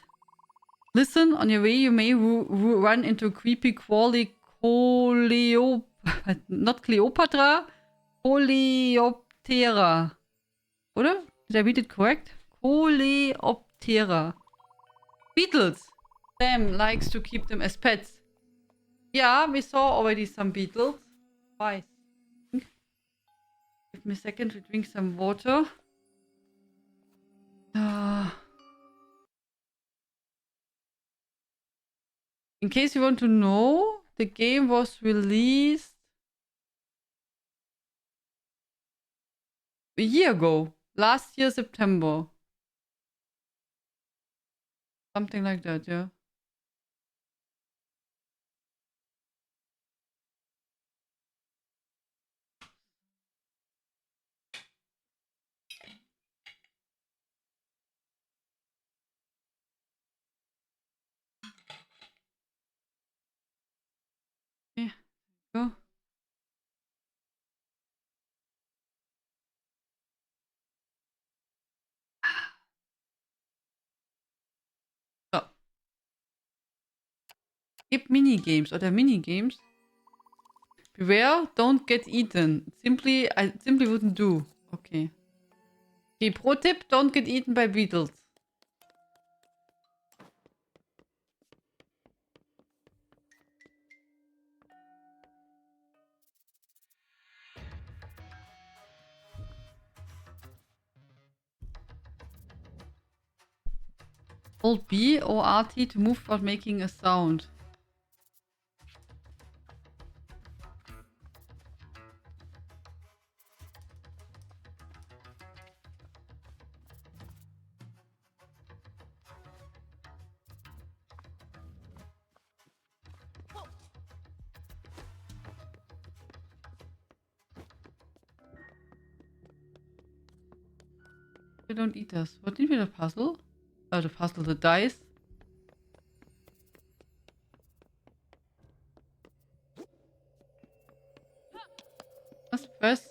listen, on your way you may run into creepy not Cleopatra, Coleoptera. Oder? Did I read it correct? Coleoptera. Beetles. Sam likes to keep them as pets. Yeah, we saw already some beetles. Twice. Give me a second to drink some water. In case you want to know, the game was released a year ago. Last year, September. Something like that, yeah. Yeah, go. So. Skip mini-games oder Mini-games. Beware, don't get eaten. I simply wouldn't do. Okay. Okay, pro tip, don't get eaten by beetles. Hold B or RT to move without making a sound. We don't eat this. What did we the puzzle? Oh, the puzzle, the dice. Let's press.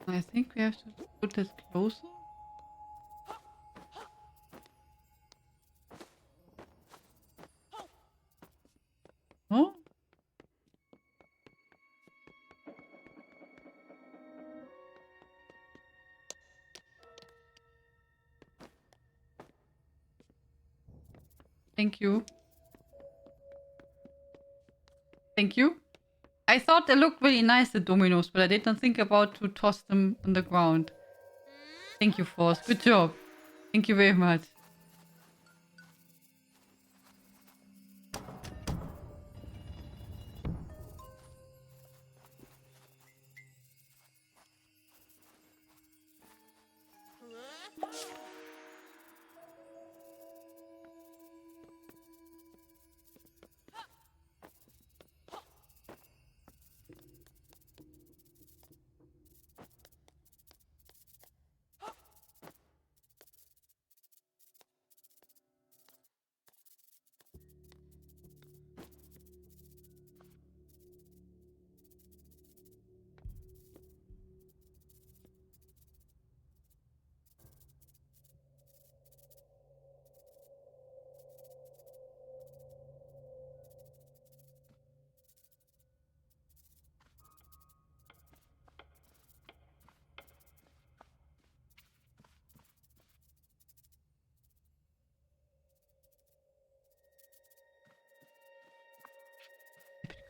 I think we have to put that closer. Oh? Thank you. Thank you. I thought they looked really nice, the dominoes, but I did not think about to toss them on the ground. Thank you, Force. Good job. Thank you very much.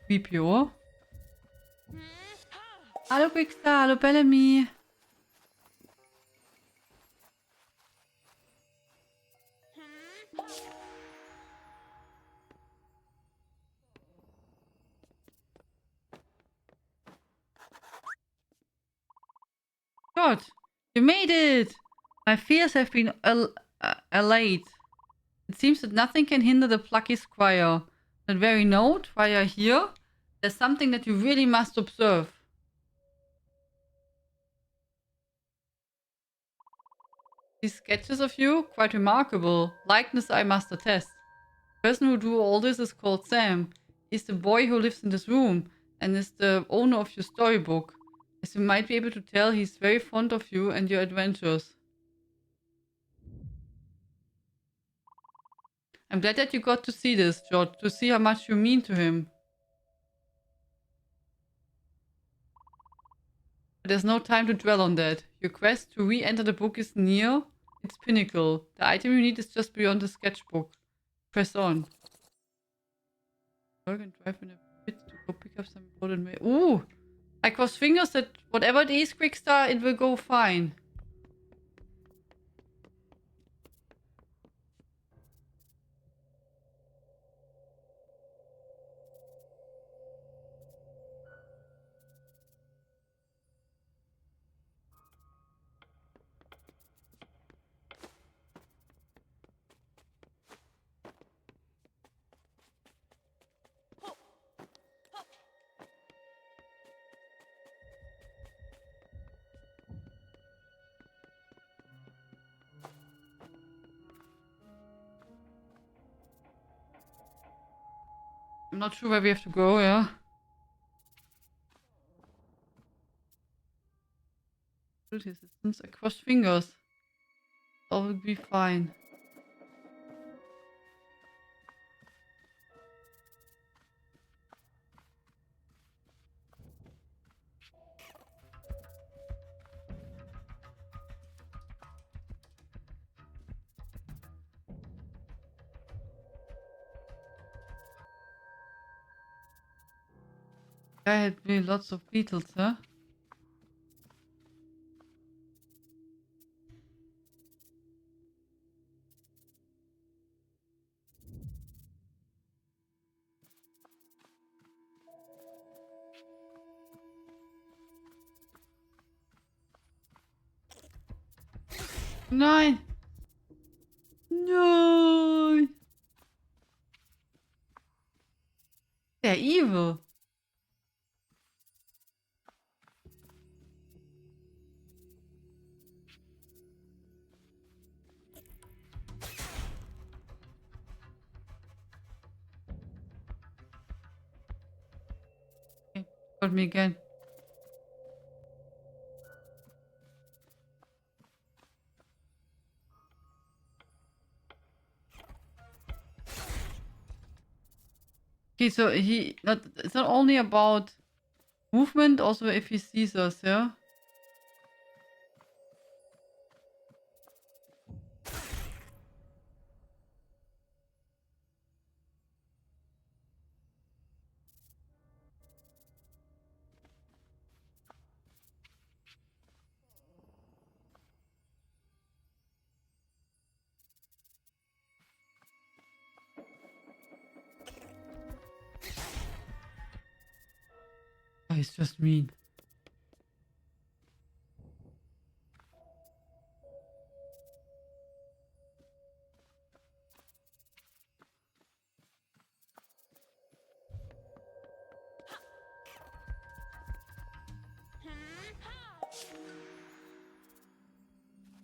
Creepy, hoor. Hallo Quickstar, hallo Bellamy. God, you made it! My fears have been allayed. It seems that nothing can hinder the Plucky Squire. That very note, while you're here, there's something that you really must observe. These sketches of you, quite remarkable. Likeness I must attest. The person who drew all this is called Sam. He's the boy who lives in this room and is the owner of your storybook. As you might be able to tell, he's very fond of you and your adventures. I'm glad that you got to see this, George, to see how much you mean to him. But there's no time to dwell on that. Your quest to re-enter the book is near its pinnacle. The item you need is just beyond the sketchbook. Press on. Work and drive in a bit to go pick up some important mail. Ooh! I cross fingers that whatever it is, Quickstar, it will go fine. I'm not sure where we have to go, yeah? Resistance. I cross fingers. All will be fine. I had really lots of beetles, huh? Nein. Nein. They're evil. Okay, got me again. Okay, so it's not only about movement, also if he sees us, yeah? Oh, he's just mean.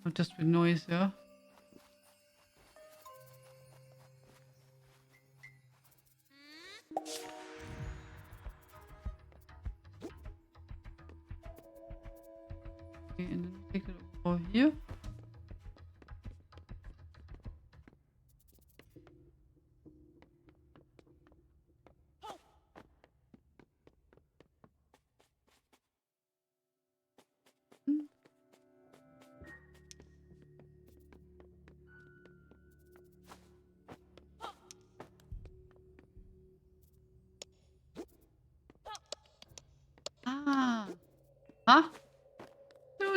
Not just with noise, yeah? Okay, and then take it over here. Hmm. Ah. Huh?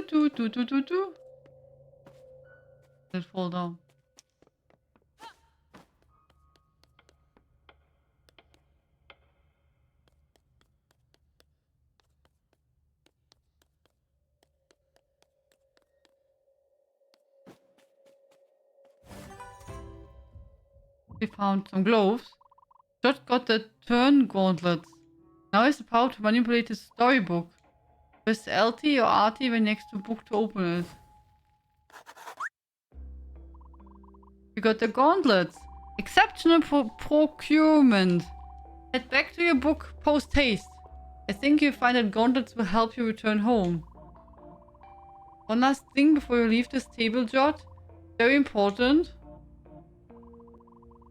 Do. Let fall down. We found some gloves. Jot got the turn gauntlets. Now is the power to manipulate his storybook. Press LT or RT when next to book to open it. We got the gauntlets. Exceptional procurement. Head back to your book post haste. I think you'll find that gauntlets will help you return home. One last thing before you leave this table, Jot. Very important.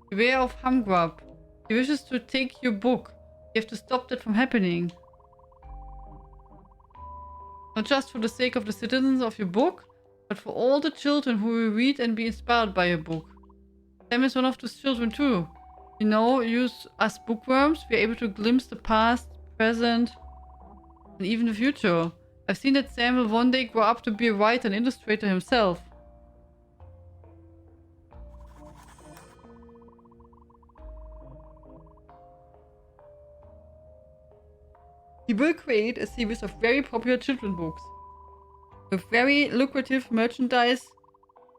Beware of Hamgrub. He wishes to take your book. You have to stop that from happening. Not just for the sake of the citizens of your book, but for all the children who will read and be inspired by your book. Sam is one of those children too. You know, as bookworms, we're able to glimpse the past, present, and even the future. I've seen that Sam will one day grow up to be a writer and illustrator himself. He will create a series of very popular children's books with very lucrative merchandise,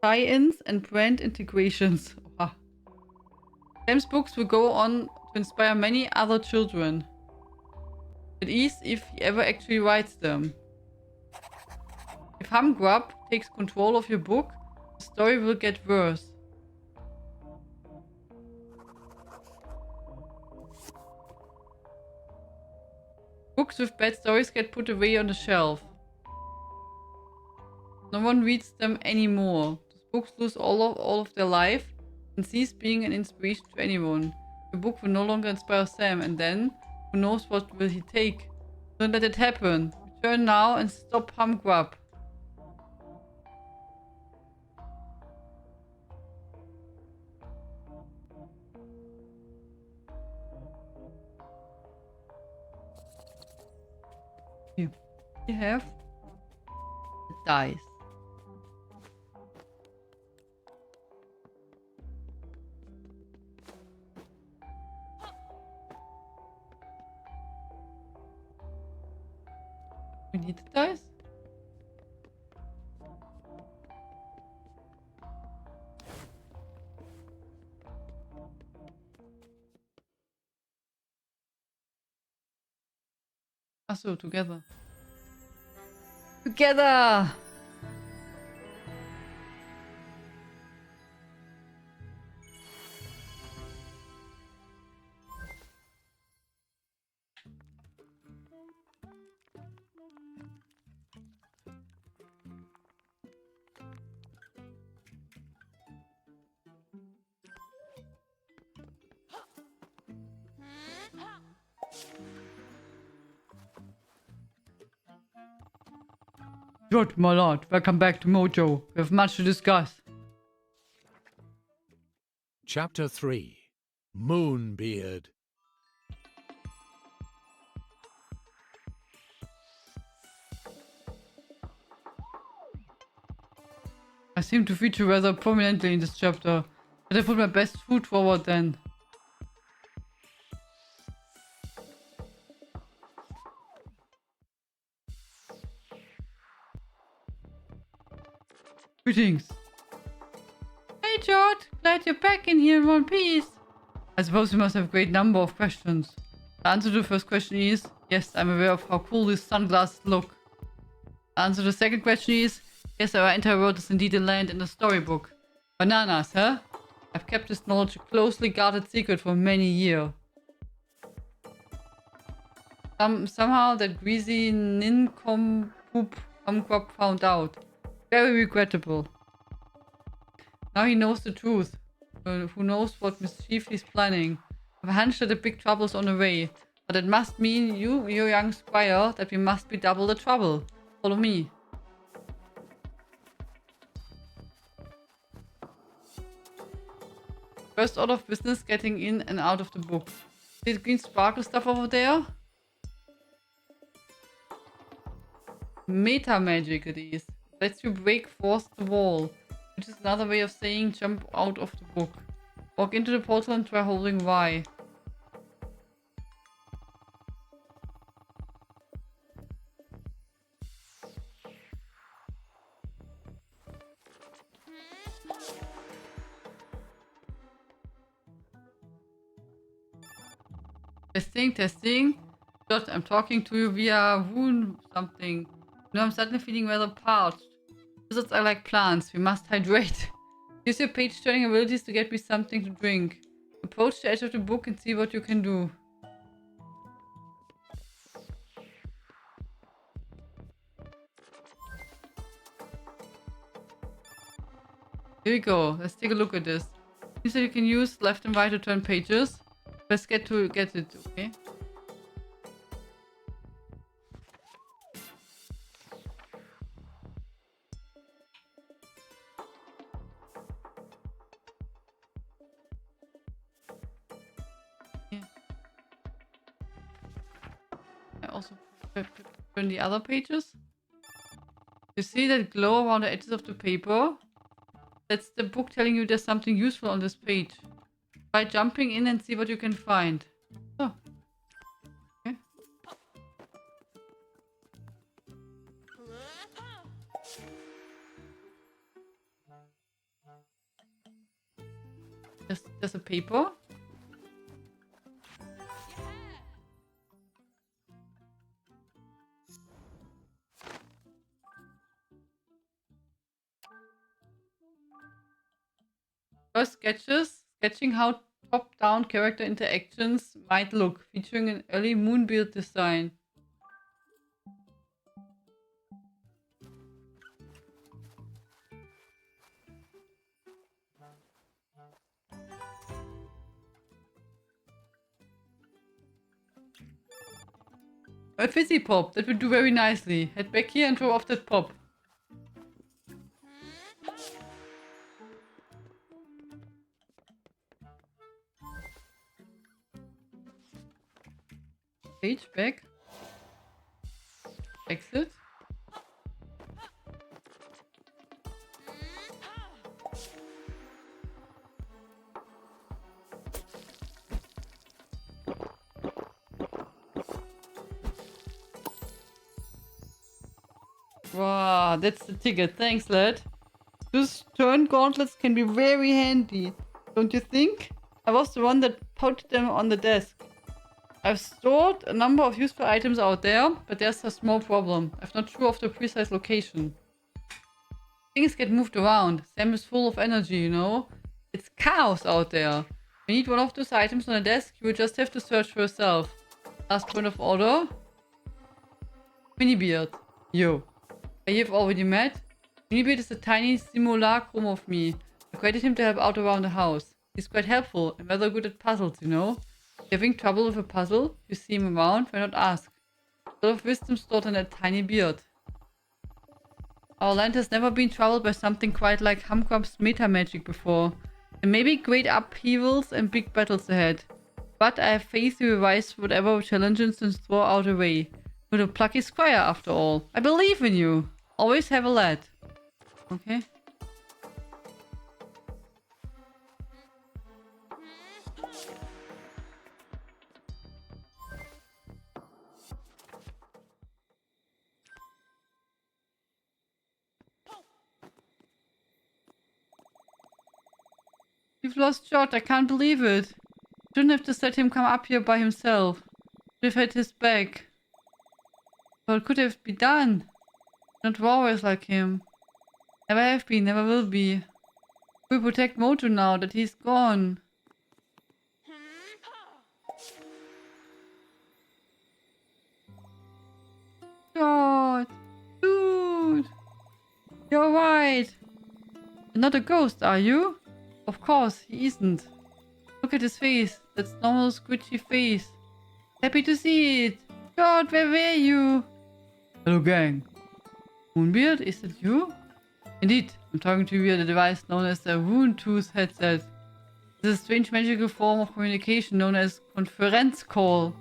tie-ins, and brand integrations. Wow. Sam's books will go on to inspire many other children. At least if he ever actually writes them. If Hamgrub takes control of your book, the story will get worse. Books with bad stories get put away on the shelf. No one reads them anymore. Those books lose all of their life and cease being an inspiration to anyone. Your book will no longer inspire Sam, and then, who knows what will he take? Don't let it happen. Return now and stop Hamgrub. Here. We have the dice. We need the dice. So, together. Together! Good, my lord. Welcome back to Mojo. We have much to discuss. Chapter 3 Moonbeard. I seem to feature rather prominently in this chapter. But I put my best foot forward then. Greetings. Hey George, glad you're back in here in one piece. I suppose you must have a great number of questions. The answer to the first question is, yes, I'm aware of how cool these sunglasses look. The answer to the second question is, yes, our entire world is indeed a land in a storybook. Bananas, huh? I've kept this knowledge a closely guarded secret for many years. Somehow that greasy nincompoop kumquat found out. Very regrettable. Now he knows the truth. Who knows what mischief he's planning. I've a hunch that the big trouble's on the way. But it must mean you, your young squire, that we must be double the trouble. Follow me. First order of business, getting in and out of the book. See the green sparkle stuff over there? Meta magic it is. Lets you break forth the wall, which is another way of saying jump out of the book. Walk into the portal and try holding Y. Testing, testing. God, I'm talking to you via wound something. No, I'm suddenly feeling rather parched. Lizards are like plants. We must hydrate. Use your page-turning abilities to get me something to drink. Approach the edge of the book and see what you can do. Here we go. Let's take a look at this. You said you can use left and right to turn pages. Let's get it, okay? I also turn the other pages. You see that glow around the edges of the paper? That's the book telling you there's something useful on this page. Try jumping in and see what you can find. Oh. Okay. There's a paper. First sketching how top-down character interactions might look, featuring an early Moonbeard design. A fizzy pop, that would do very nicely. Head back here and throw off that pop. Page back. Exit. Wow, that's the ticket. Thanks, lad. Those turn gauntlets can be very handy, don't you think? I was the one that put them on the desk. I've stored a number of useful items out there, but there's a small problem. I'm not sure of the precise location. Things get moved around. Sam is full of energy, you know? It's chaos out there. You need one of those items on a desk, you will just have to search for yourself. Last point of order. Minibeard. Yo. You've already met. Minibeard is a tiny simulacrum of me. I created him to help out around the house. He's quite helpful and rather good at puzzles, you know? If you're having trouble with a puzzle, you see him around, why not ask? A lot of wisdom stored in that tiny beard. Our land has never been troubled by something quite like Humcrump's meta magic before. There may be great upheavals and big battles ahead. But I have faith you will rise to whatever challenges and throw out a way. You're the Plucky Squire after all. I believe in you. Always have a lad. Okay. You've lost Jot, I can't believe it. Shouldn't have just let him come up here by himself. Should have had his back. What could have been done? Not warriors like him. Never have been, never will be. We'll protect Mojo now that he's gone. God, dude, you're right. You're not a ghost, are you? Of course, he isn't. Look at his face. That's normal squidgy face. Happy to see it. God, where were you? Hello, gang. Moonbeard, is it you? Indeed, I'm talking to you via the device known as the Rune Tooth headset. This is a strange magical form of communication known as conference call.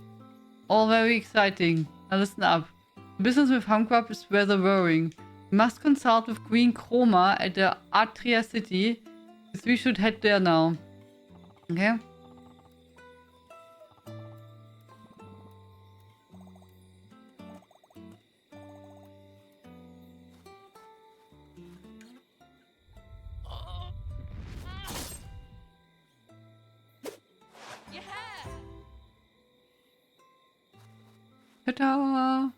All very exciting. Now listen up. The business with Humcrump is rather worrying. We must consult with Queen Chroma at the Atria City. We should head there now. Okay? Ta-da!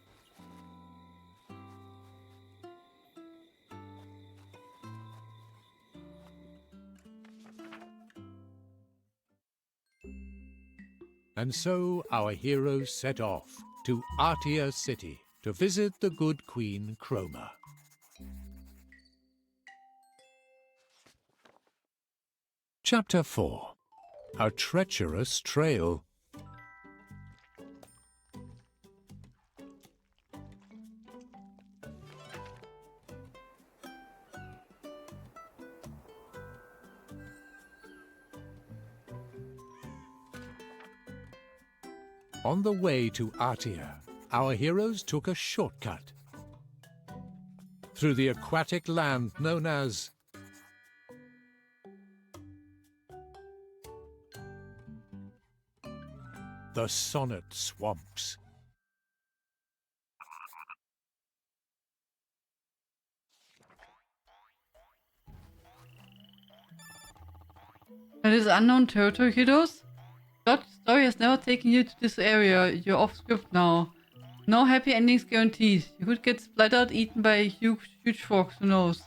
And so our heroes set off to Artia City to visit the good Queen Chroma. Chapter 4. A Treacherous Trail. On the way to Artia, our heroes took a shortcut through the aquatic land known as the Sonnet Swamps. That is unknown territory, kiddos. God's story has never taken you to this area. You're off script now. No happy endings guaranteed. You could get splattered, eaten by huge frogs, who knows.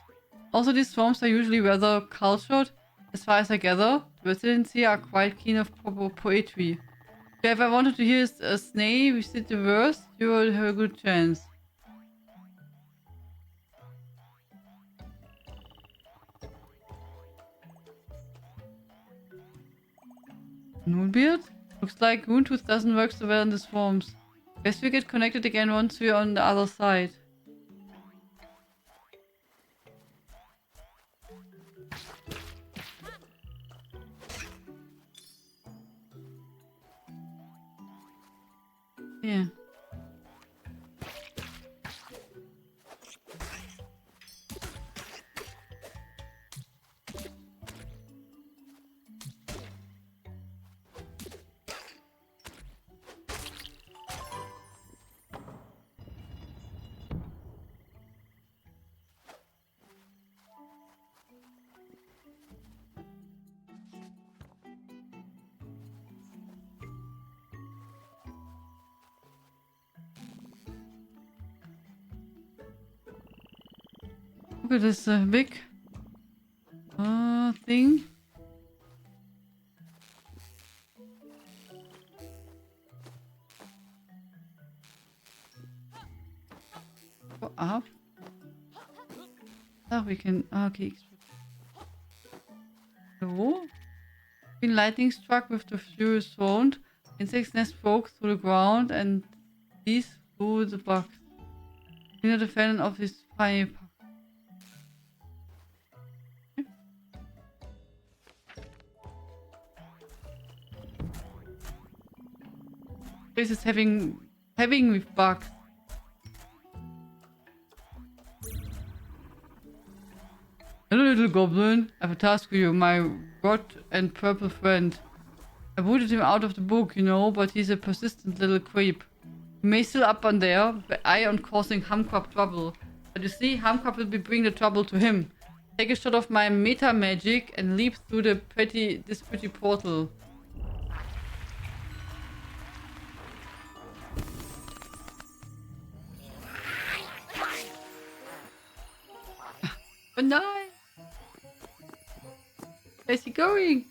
Also, these swamps are usually rather cultured. As far as I gather, the residents here are quite keen of poetry. If you ever wanted to hear a snail recite the verse, you will have a good chance. Moonbeard? Looks like Runetooth doesn't work so well in the swamps. Guess we get connected again once we're on the other side. Yeah. Look at this big thing. Go up. Oh, we can. Okay. No. Green lightning struck with the furious wound. Insect's nest broke through the ground and these through the box. Near the fan of his fire. This is having with bugs. Hello, little goblin. I have a task for you, my rot and purple friend. I booted him out of the book, you know, but he's a persistent little creep. He may still up on there, but eye on causing Humcrab trouble. But you see, Humcrab will be bringing the trouble to him. Take a shot of my meta magic and leap through this pretty portal. Oh no! Where's he going?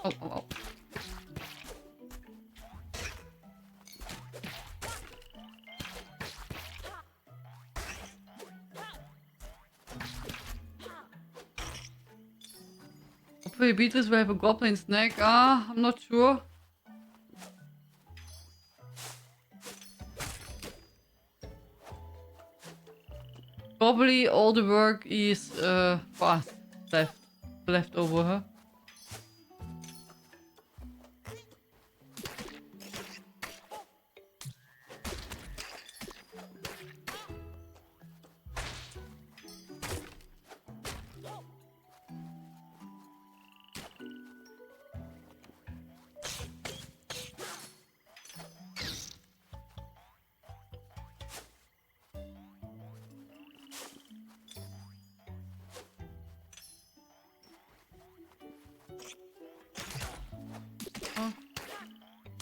Oh. Hopefully Beatrice will have a goblin snack. I'm not sure. Probably all the work is for us left over her.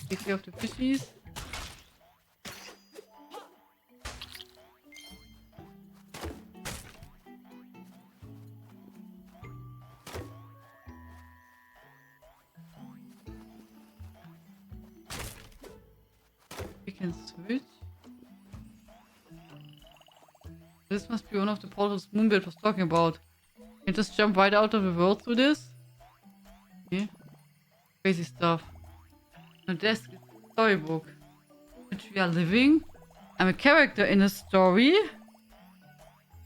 Take care of the fishies. We can switch. This must be one of the portals Moonbird was talking about. Can just jump right out of the world through this? Okay. Crazy stuff. The desk is a storybook, which we are living. I'm a character in a story.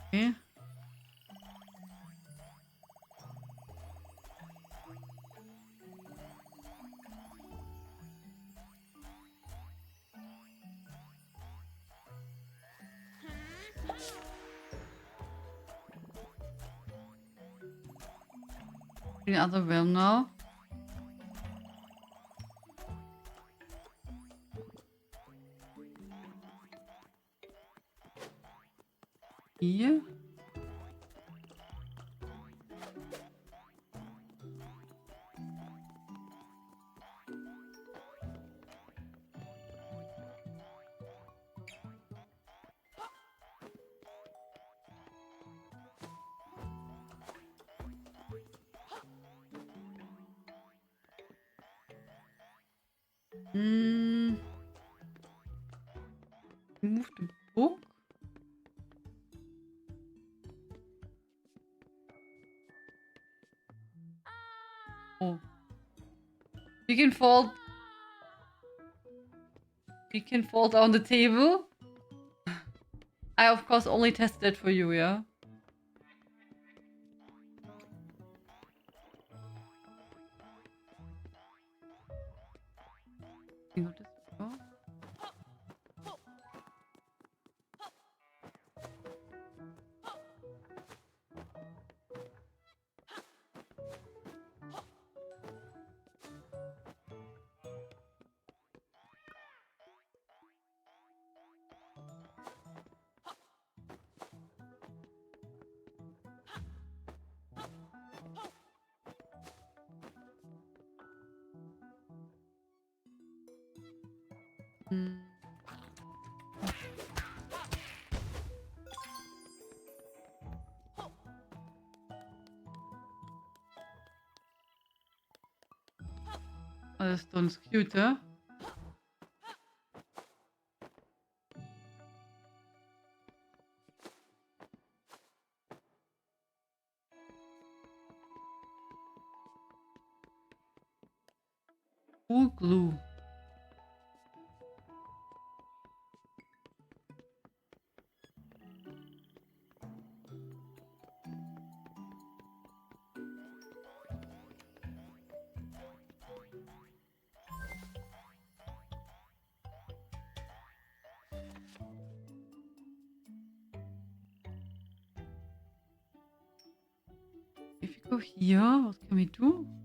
Okay. In the other realm now. Hier. Move the book. Oh. We can fall. We can fall down the table. I of course only tested it for you, yeah? You got this before? Hm. Alles done is cute, hè? Cool glue. Even go hier. Wat kan we doen?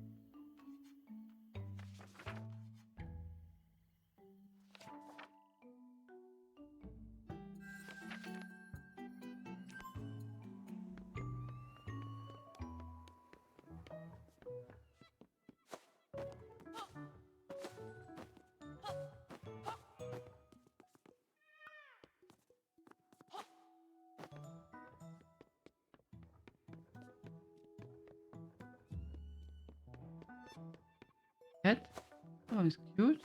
Cat. Oh, is cute.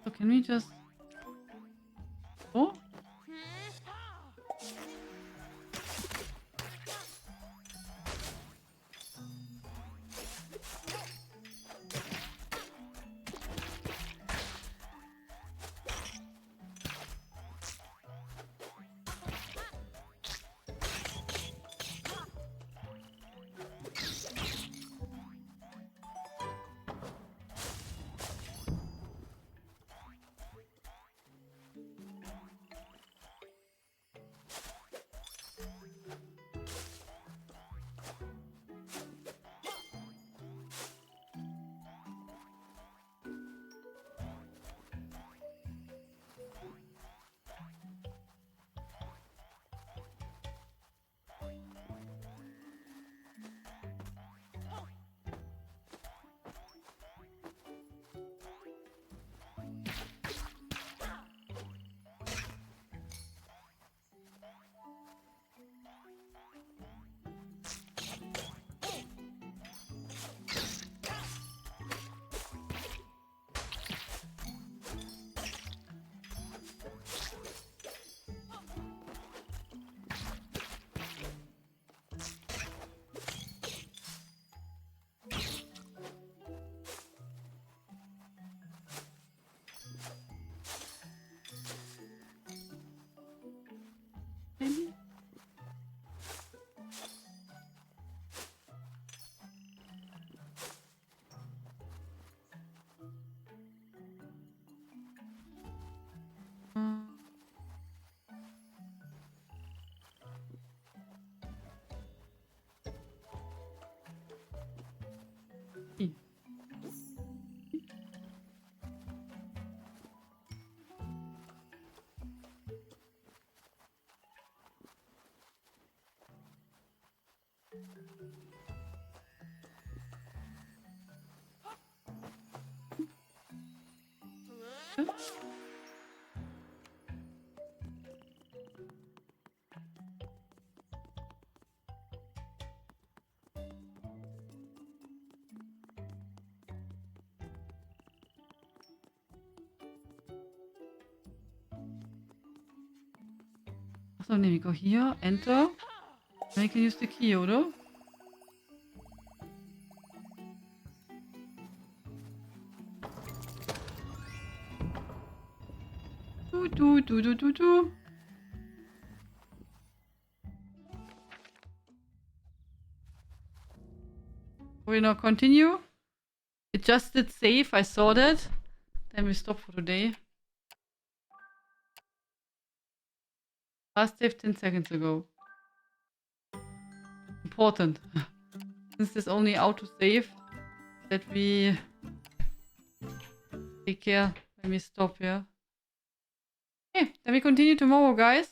So can we just... Oh? Maybe? Mm. Hier. So, nehme ich go hier, Enter. Then I can use the key, oder? Do. We now continue. It just did save, I saw that. Then we stop for today. Last save 10 seconds ago. Important. Since there's only auto save, that we take care when we stop here. Okay, then we continue tomorrow, guys.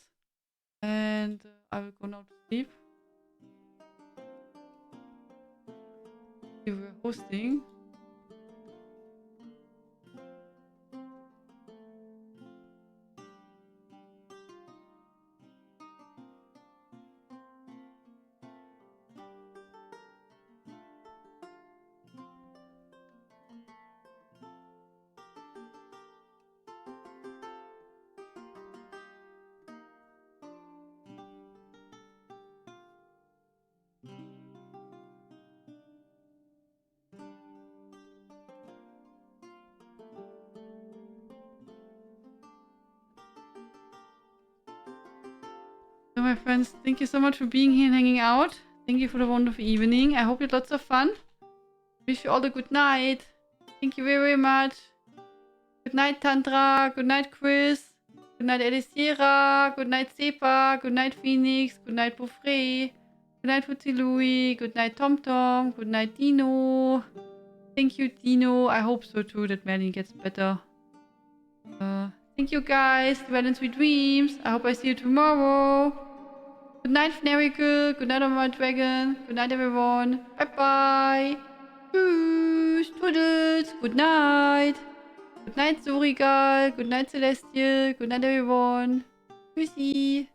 And I will go now to sleep. We were hosting. So my friends, thank you so much for being here and hanging out. Thank you for the wonderful evening. I hope you had lots of fun. Wish you all a good night. Thank you very, very much. Good night, Tantra. Good night, Chris. Good night, Elisira. Good night, Sepa. Good night, Phoenix. Good night, Beaufrey. Good night, Futsi Louie. Good night, Tom Tom. Good night, Dino. Thank you, Dino. I hope so too, that Melanie gets better. Thank you, guys. Well and sweet dreams. I hope I see you tomorrow. Good night, Fnerical. Good night, my dragon. Good night, everyone. Bye-bye. Tschüss. Toodles. Good night. Good night, Zurigal. Good night, Celestial. Good night, everyone. Tschüssi.